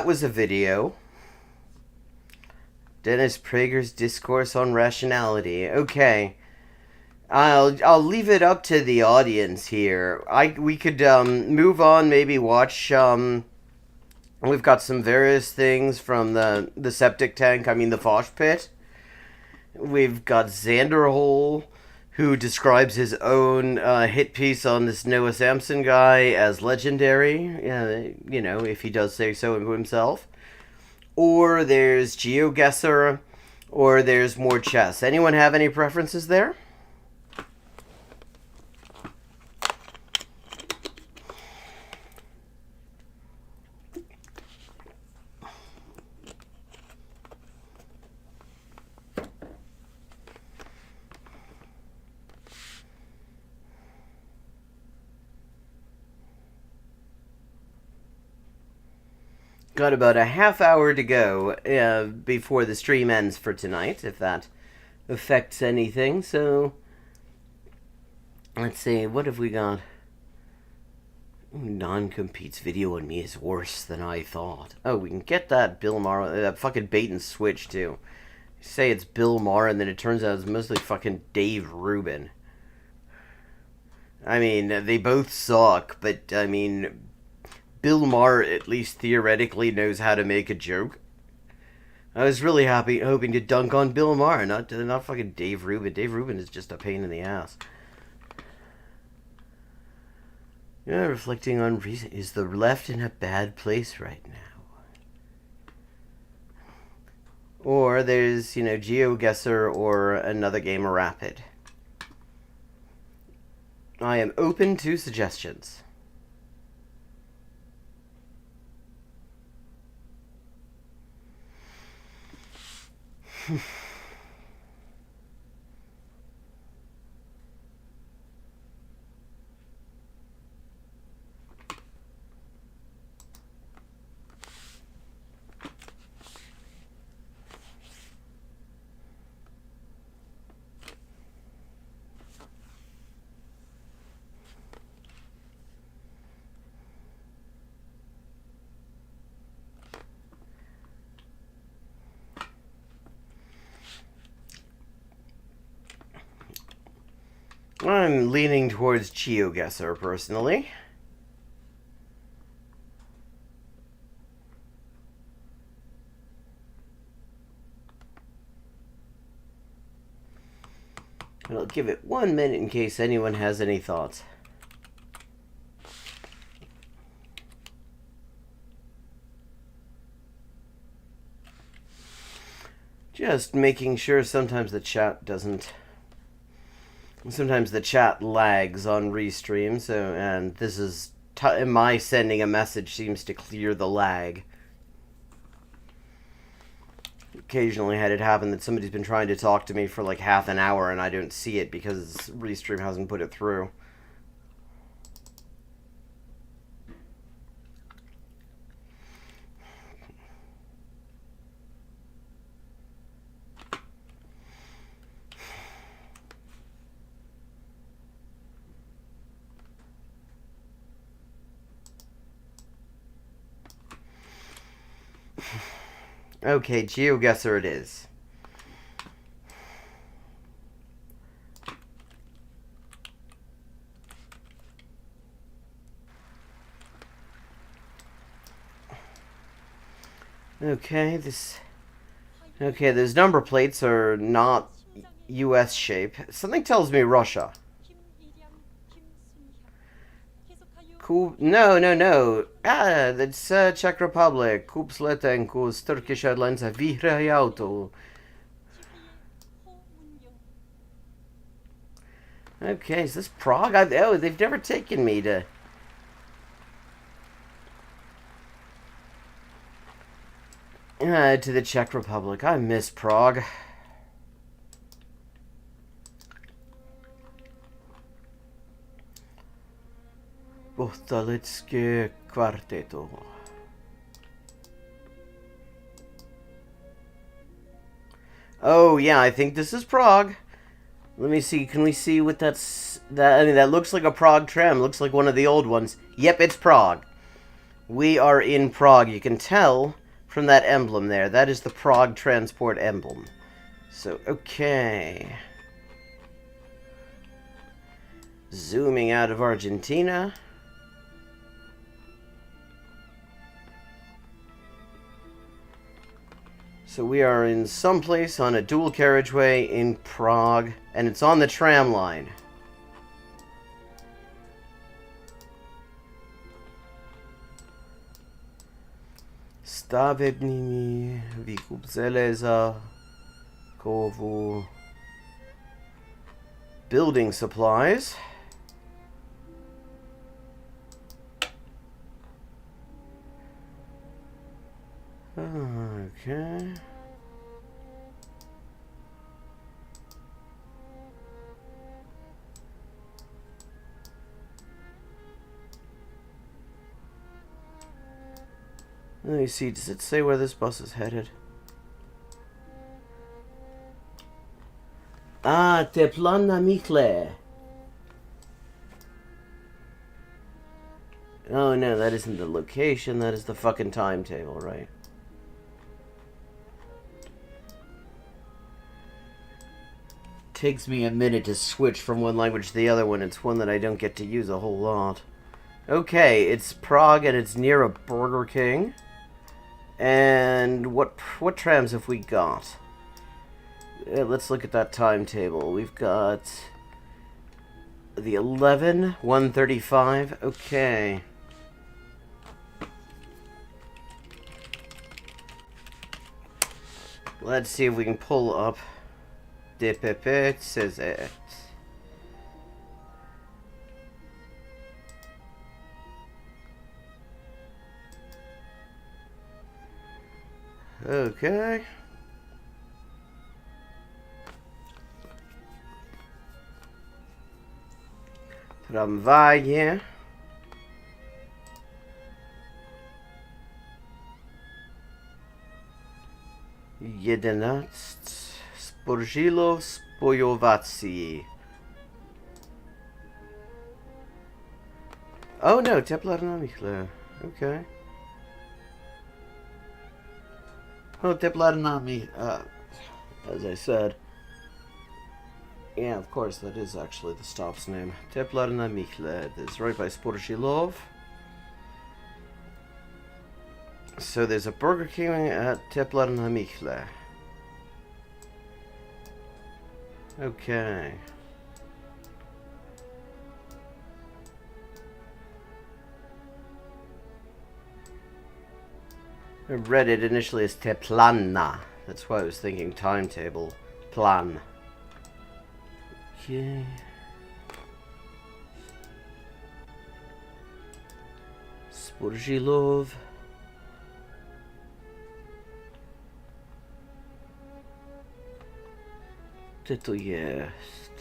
was a video. Dennis Prager's Discourse on Rationality. Okay. I'll leave it up to the audience here. We could move on, maybe watch we've got some various things from the septic tank, the Fosh Pit. We've got Xanderhole, who describes his own hit piece on this Noah Samson guy as legendary, if he does say so himself. Or there's Geoguessr, or there's more chess. Anyone have any preferences there? Got about a half hour to go before the stream ends for tonight, if that affects anything. So, let's see, what have we got? Non-compete's video on me is worse than I thought. Oh, we can get that Bill Maher, that fucking bait and switch, too. You say it's Bill Maher, and then it turns out it's mostly fucking Dave Rubin. They both suck, but, Bill Maher at least theoretically knows how to make a joke. I was really hoping to dunk on Bill Maher, not fucking Dave Rubin. Dave Rubin is just a pain in the ass. Yeah, reflecting on reason. Is the left in a bad place right now? Or there's, Geoguessr or another game of Rapid. I am open to suggestions. I'm leaning towards Geoguessr, personally. And I'll give it 1 minute in case anyone has any thoughts. Just making sure sometimes the chat doesn't... Sometimes the chat lags on Restream, so, and this is... my sending a message seems to clear the lag. Occasionally had it happen that somebody's been trying to talk to me for like half an hour and I don't see it because Restream hasn't put it through. Okay, Geoguessr it is. Okay, those number plates are not US shape. Something tells me Russia. Cool. No. That's Czech Republic. Kups letenkus, Turkish Airlines, vyhrají auto. Okay, is this Prague? Oh, they've never taken me to... to the Czech Republic. I miss Prague. Bohtalické kvarteto. Oh, yeah, I think this is Prague. Let me see. Can we see what that's... I mean, that looks like a Prague tram. Looks like one of the old ones. Yep, it's Prague. We are in Prague. You can tell from that emblem there. That is the Prague transport emblem. So, okay. Zooming out of Argentina. So we are in some place on a dual carriageway in Prague, and it's on the tram line. Stavební výkup železa, kovu, building supplies. Okay. Let me see, does it say where this bus is headed? Ah, Teplana Mikle. Oh no, that isn't the location, that is the fucking timetable, right? Takes me a minute to switch from one language to the other when it's one that I don't get to use a whole lot. Okay, it's Prague and it's near a Burger King. And what trams have we got? Let's look at that timetable. We've got the 11, 1:35. Okay. Let's see if we can pull up DPP says it. Okay. Tramwaje. Jedenact sporzylo spojowacji. Oh no, Teplarna Michle. Okay. Oh, Teplarna Michle. As I said. Yeah, of course, that is actually the stop's name. Teplarna Michle. It's right by Sporshilov. So there's a Burger King at Teplarna Michle. Okay. I read it initially as te planna. That's why I was thinking timetable. Plan. Okay. Sporgilov. Gdzie to jest?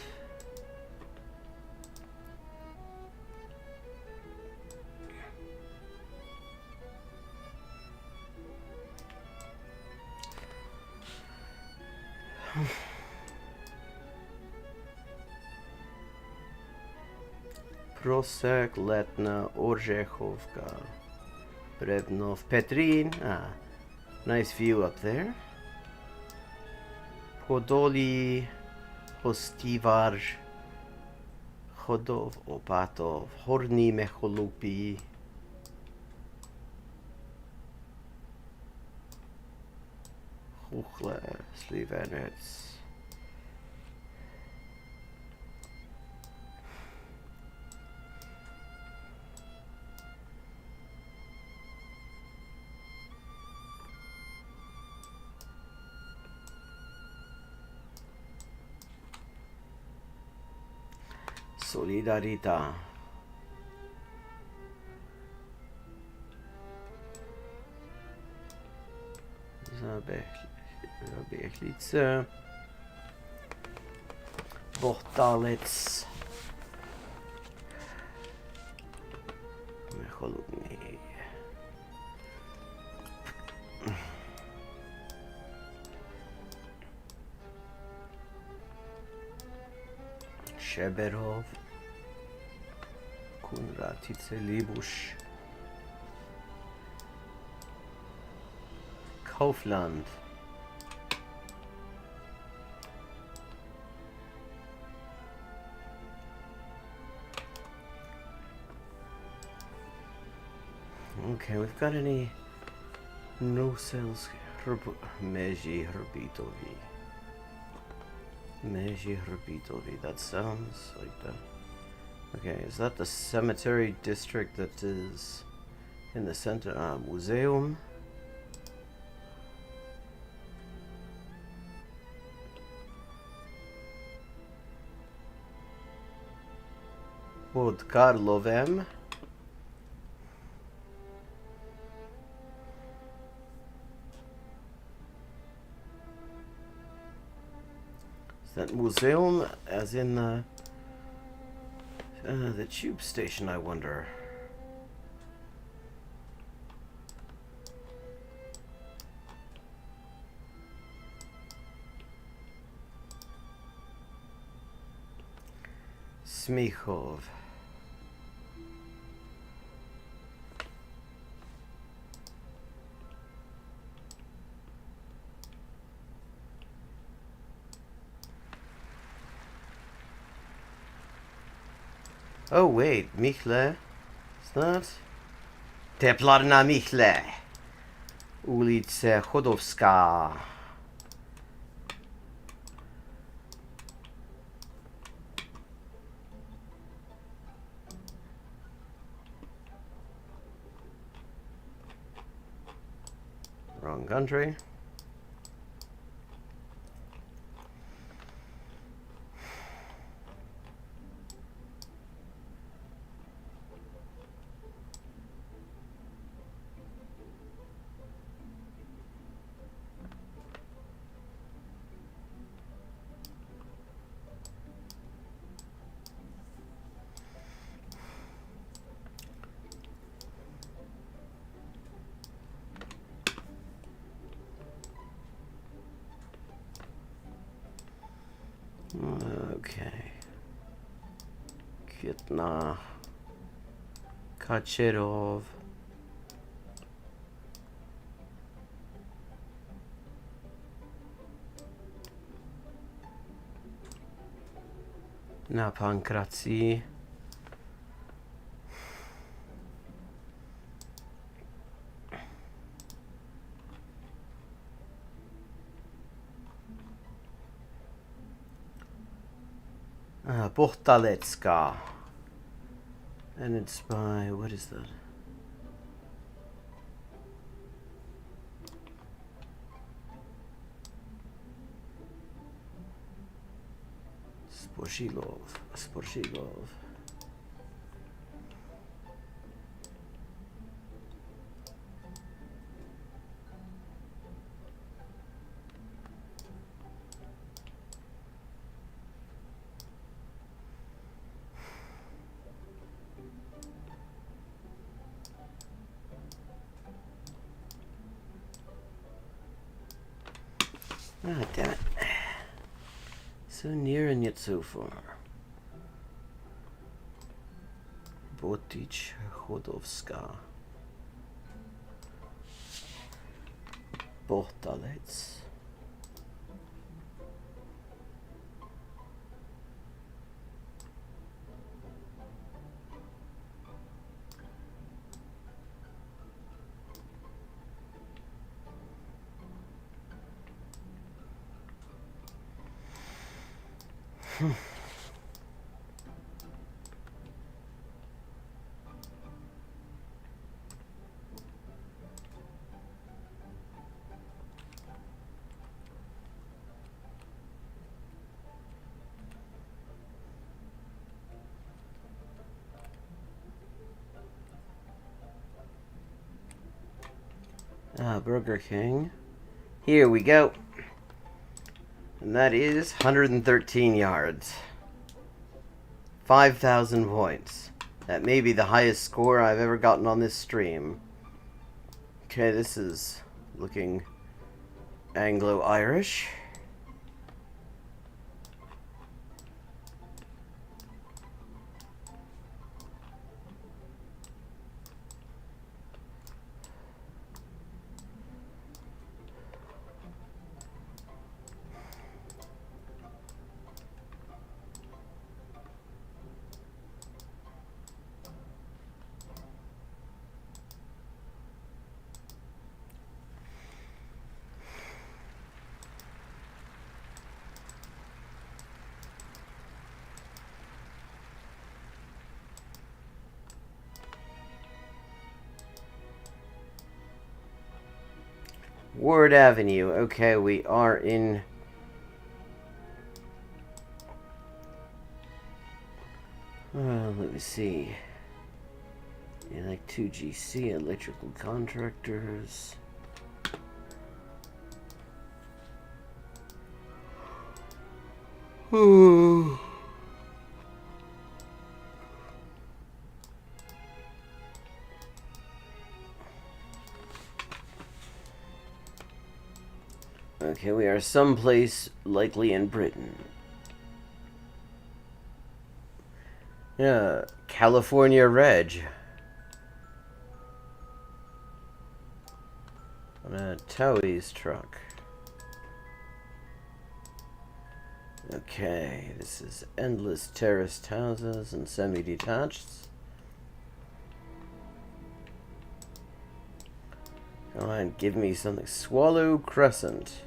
Prosek, Letna, Orzechowka, Brevnov, Petrin. Ah, nice view up there. Podoli, Hostivar, Chodov, Opatov, Horní Mecholupi. Chuchle, Slivenec. Solidarita. Zaběchlice. Bohtalec. Mecholubný. Šeberov. Kunratice, Libuš. Kaufland. Okay, we've got any no sales Meji Herbitovi. Meji Herbitovi, that sounds like the... Okay, is that the cemetery district that is in the center? Museum? Pod Karlovem. Is that museum as in the tube station, I wonder? Smichov. Oh wait, Michle. Is that? Teplarna Michle. Ulice Chodowska. Wrong country. Okay. Květná. Kačerov. Na Pankrací. Portaletska. And it's by, what is that? Sporshilov. Ah, damn it. So near and yet so far. Botich Chodovska. Portalets. Burger King. Here we go. And that is 113 yards. 5,000 points. That may be the highest score I've ever gotten on this stream. Okay, this is looking Anglo-Irish. Ward Avenue. Okay, we are in... let me see. Yeah, like 2GC, electrical contractors. Ooh. Okay, we are someplace likely in Britain. Yeah, California Reg. On a Towie's truck. Okay, this is endless terraced houses and semi-detached. Come on, give me something. Swallow Crescent.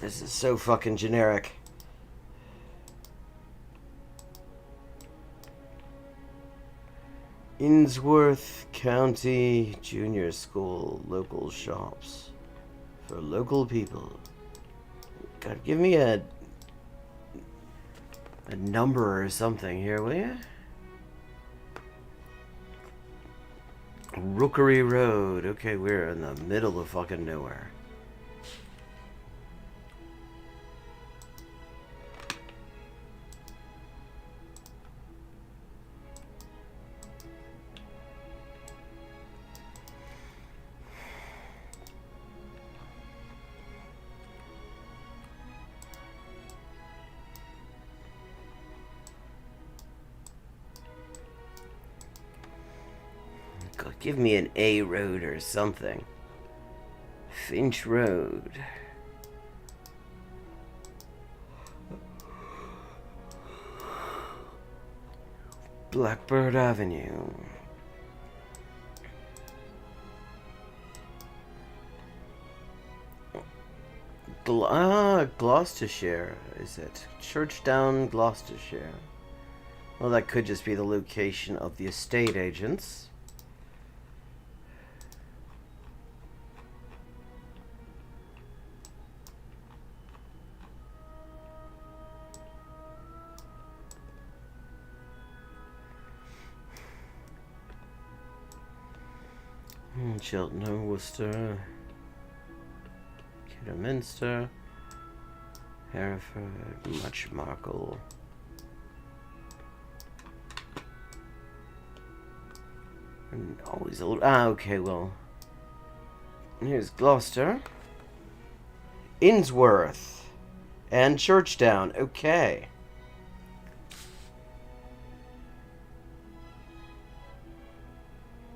This is so fucking generic. Innsworth County Junior School local shops for local people. God, give me a number or something here, will you? Rookery Road. Okay, we're in the middle of fucking nowhere. Give me an A road or something. Finch Road. Blackbird Avenue. Gloucestershire, is it? Churchdown, Gloucestershire. Well, that could just be the location of the estate agents. Cheltenham, Worcester, Kidderminster, Hereford, Muchmarcle. And always a little. Okay, well. Here's Gloucester, Innsworth, and Churchdown. Okay.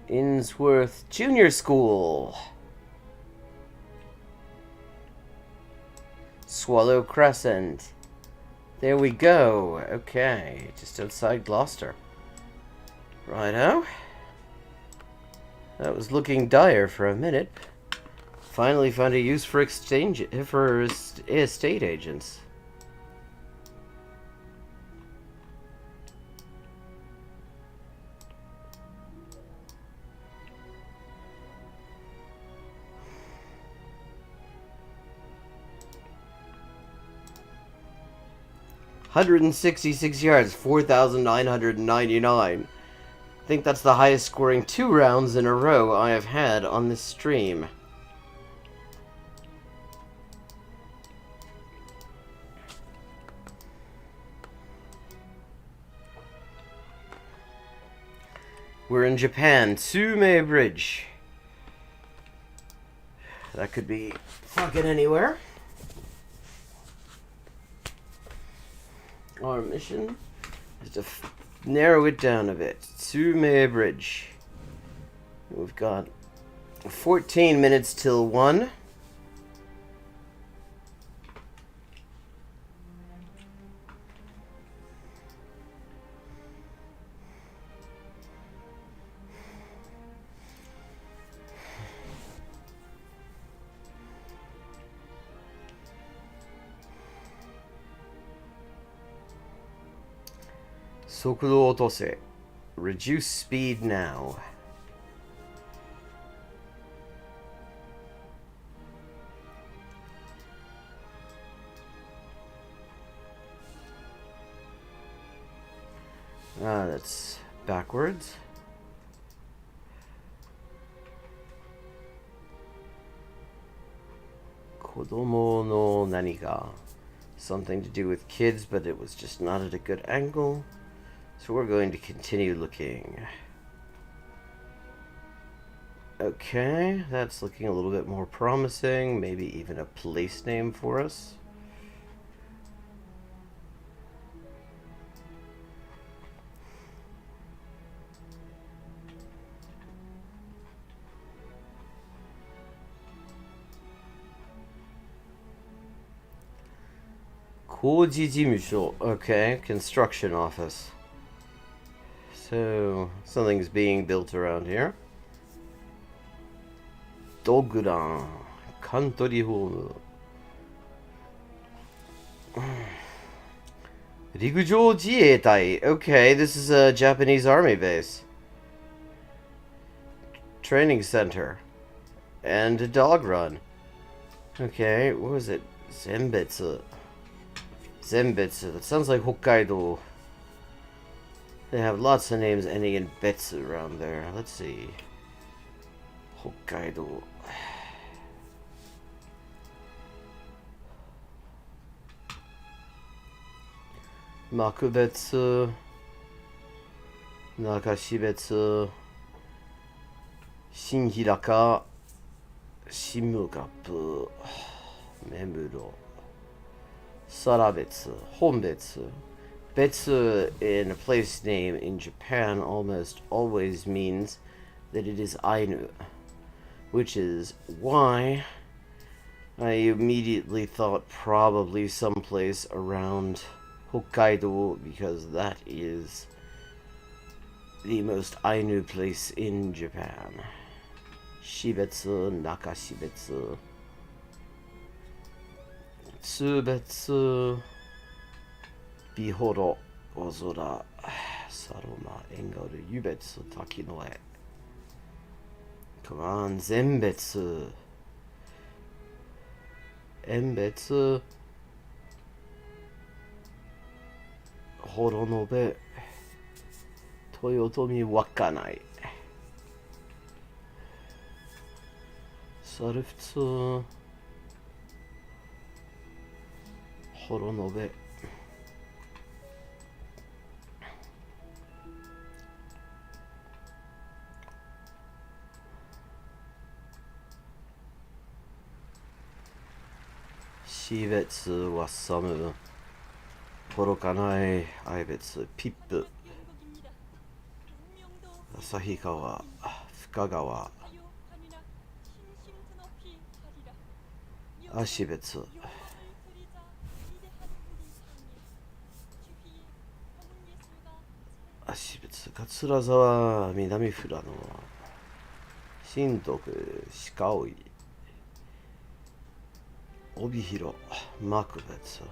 Innsworth Junior School. Swallow Crescent. There we go. Okay, just outside Gloucester. Righto. That was looking dire for a minute. Finally found a use for estate agents. $166 yards, 4,999. I think that's the highest scoring 2 rounds in a row I have had on this stream. We're in Japan, Tsume Bridge. That could be fucking anywhere. Our mission is to narrow it down a bit. Tsume Bridge. We've got 14 minutes till 1. Sokudo otose. Reduce speed now. That's backwards. Kodomo no naniga. Something to do with kids, but it was just not at a good angle. So we're going to continue looking. Okay, that's looking a little bit more promising. Maybe even a place name for us. Koji-jimusho. Okay, construction office. So, something's being built around here. Doguran. Kantori home. Rikujou Jietai. Okay, this is a Japanese army base. Training center. And a dog run. Okay, what was it? Zenbetsu. Zenbetsu. That sounds like Hokkaido. They have lots of names ending in betsu around there. Let's see. Hokkaido. Makubetsu. Nakashibetsu. Shinhiraka. Shimugapu. Memuro. Sarabetsu. Honbetsu. Betsu in a place name in Japan almost always means that it is Ainu, which is why I immediately thought probably someplace around Hokkaido, because that is the most Ainu place in Japan. Shibetsu, Nakashibetsu. 別々美ほど大空サロマ縁がるゆ別滝の絵Come on 全別縁別ほろのべ豊臣わかないサルフツほろのべし別はサムほろかない愛別ピップ旭川深川足別足別桂沢南富良野新徳鹿追帯広幕別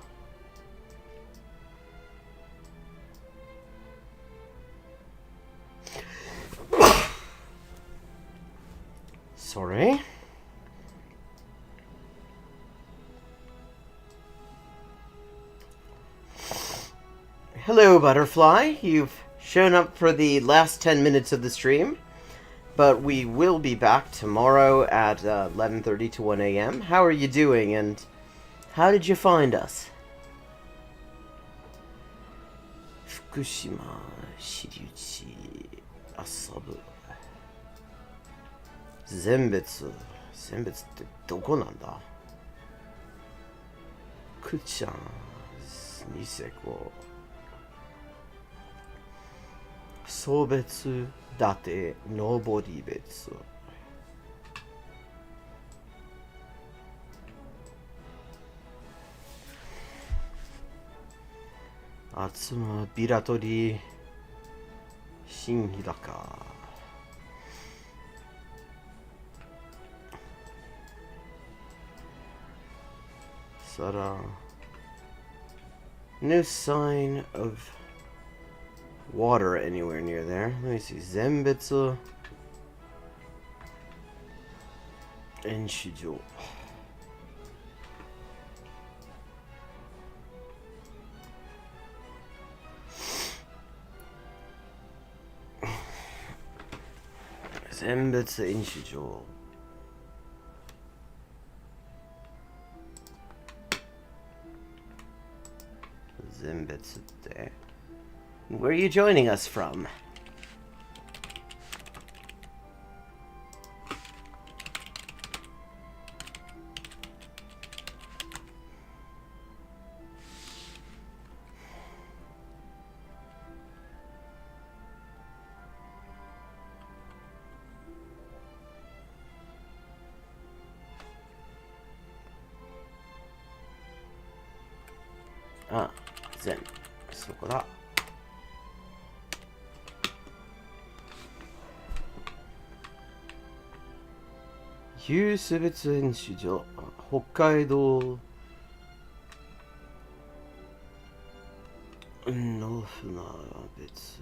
Sorry. Hello, Butterfly. You've shown up for the last 10 minutes of the stream, but we will be back tomorrow at 11:30 to 1 a.m. How are you doing, and how did you find us? Fukushima Shiriuchi Asabu 全別ってどこなんだくちゃんニセコ送別伊達登別厚間ビラトリ新日高No sign of water anywhere near there. Let me see. Zenbetsu and Shijo. Zenbetsu and Shijo. Where are you joining us from? Ah, Zen. そこだ。有種別演習所北海道の船別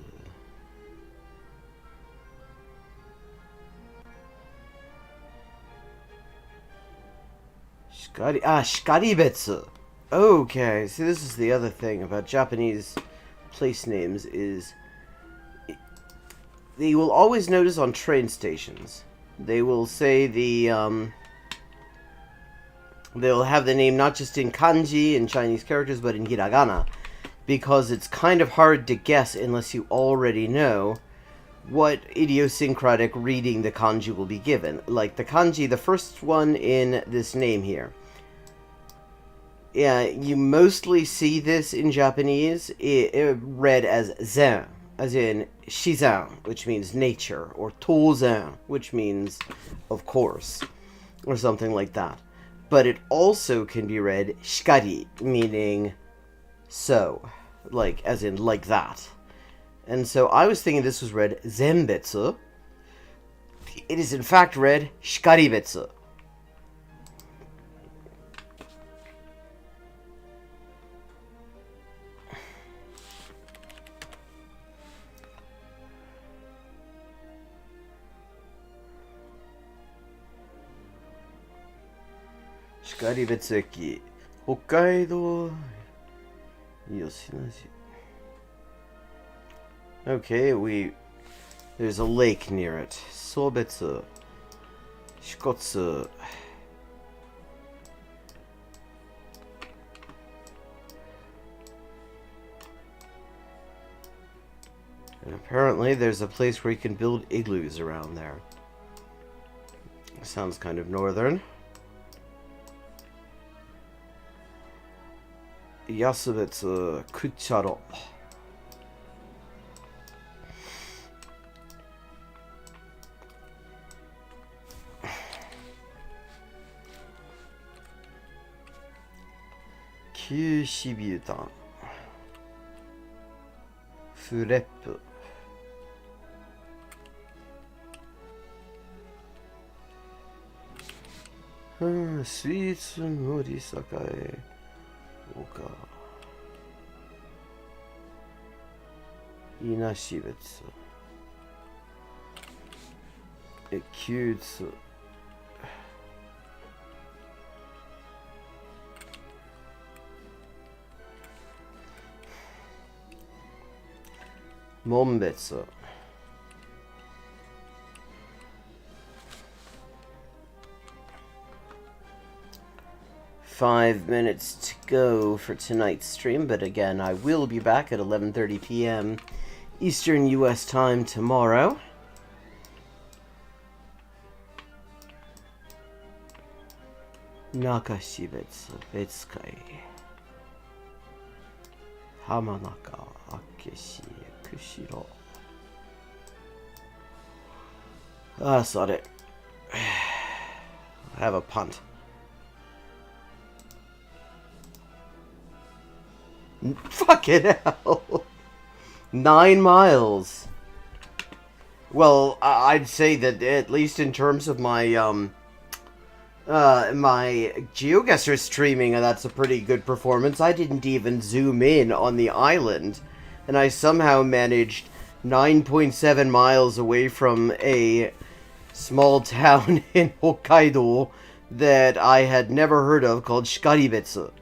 光別 Okay, see this is the other thing about Japanese place names is they will always notice on train stations they will say they'll have the name not just in kanji and Chinese characters but in hiragana because it's kind of hard to guess unless you already know what idiosyncratic reading the kanji will be given. Like the kanji, the first one in this name here. Yeah, you mostly see this in Japanese read as zen, as in shizan, which means nature, or tozen, which means of course, or something like that. But it also can be read shikari, meaning so, like as in like that. And so I was thinking this was read zenbetsu. It is in fact read shikaribetsu. 光別駅、北海道吉野市. Okay, there's a lake near it. Sobetsu, Shikotsu. And apparently there's a place where you can build igloos around there. Sounds kind of northern. Yasubetsu Kucharo. Kyushibutan. Fureppu. Sweets Nori Sakai Oka Inashibetsu Kyutsu Monbetsu. 5 minutes to go for tonight's stream, but again, I will be back at 11:30 p.m. Eastern U.S. time tomorrow. Nakashibetsu Betsukai Hamanaka Akeshi Kushiro. Ah, sod it. I have a punt. Fucking hell. 9 miles. Well, I'd say that at least in terms of my my Geoguessr streaming, that's a pretty good performance. I didn't even zoom in on the island, and I somehow managed 9.7 miles away from a small town in Hokkaido that I had never heard of called Shikaribetsu.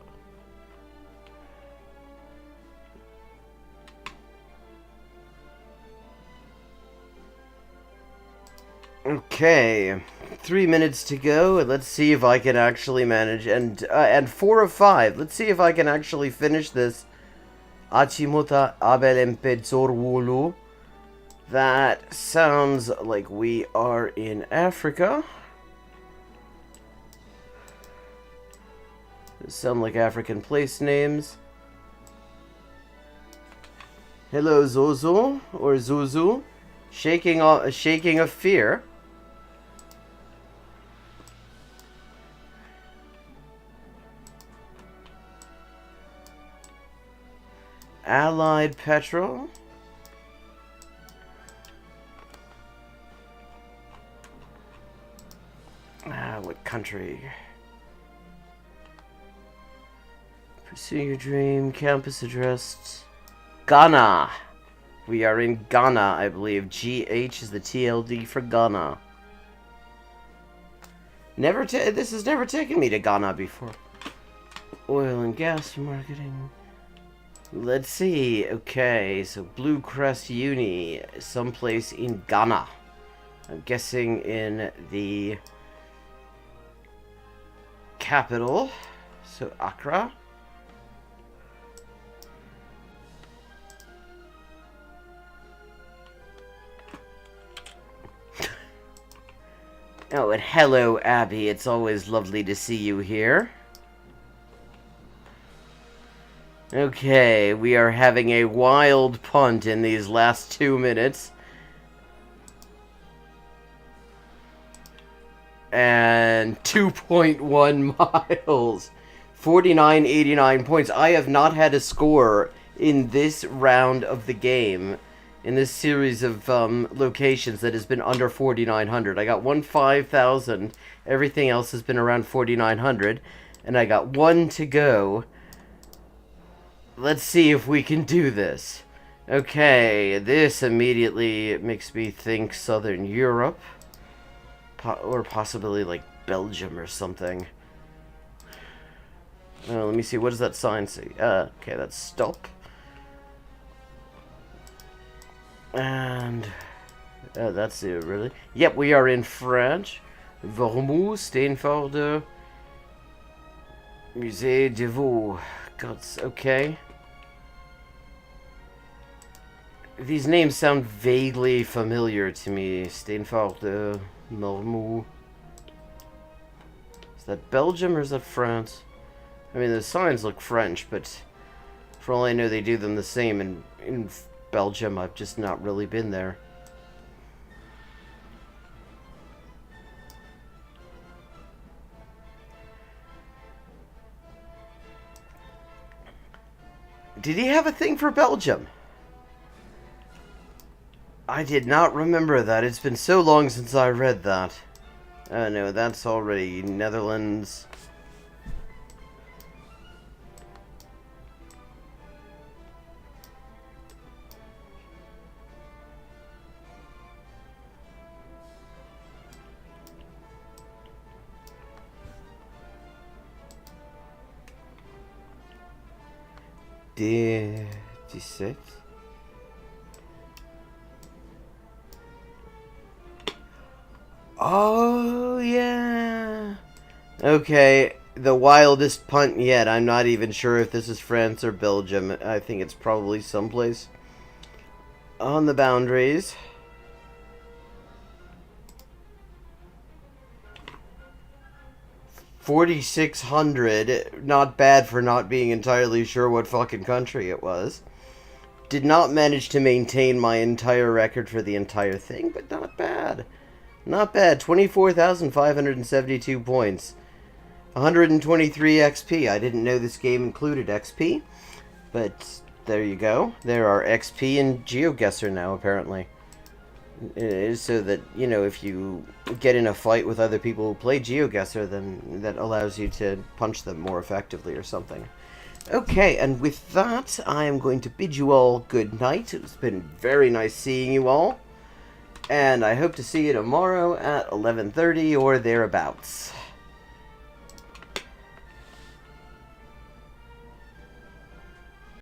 Okay, 3 minutes to go, and let's see if I can actually manage, and 4 of 5, let's see if I can actually finish this Achimota Abelempedzorwulu. That sounds like we are in Africa. Those sound like African place names. Hello, Zozo, or Zuzu. Shaking of fear. Allied petrol. What country? Pursue your dream. Campus address. Ghana. We are in Ghana, I believe. GH is the TLD for Ghana. This has never taken me to Ghana before. Oil and gas marketing. Let's see. Okay, so Blue Crest Uni, someplace in Ghana. I'm guessing in the capital. So Accra. Oh, and hello, Abby. It's always lovely to see you here. Okay, we are having a wild punt in these last 2 minutes. And 2.1 miles. 49.89 points. I have not had a score in this round of the game, in this series of locations, that has been under 4,900. I got 5,000. Everything else has been around 4,900. And I got 1 to go. Let's see if we can do this. Okay, this immediately makes me think Southern Europe. Or possibly like Belgium or something. Let me see. What does that sign say? Okay, that's stop. And that's it, really. Yep, we are in French. Vermouth, Steenforde, Musée de Vaux. God's okay. These names sound vaguely familiar to me. Steenforde, Vermouth. Is that Belgium or is that France? I mean, the signs look French, but for all I know, they do them the same in Belgium. I've just not really been there. Did he have a thing for Belgium? I did not remember that. It's been so long since I read that. Oh no, that's already Netherlands. D6. Oh, yeah. Okay, the wildest punt yet. I'm not even sure if this is France or Belgium. I think it's probably someplace on the boundaries. $4,600, not bad for not being entirely sure what fucking country it was. Did not manage to maintain my entire record for the entire thing, but not bad. Not bad. 24,572 points. 123 XP. I didn't know this game included XP, but there you go. There are XP in Geoguessr now, apparently. It is so that, you know, if you get in a fight with other people who play Geoguessr, then that allows you to punch them more effectively or something. Okay, and with that, I am going to bid you all good night. It's been very nice seeing you all. And I hope to see you tomorrow at 11:30 or thereabouts.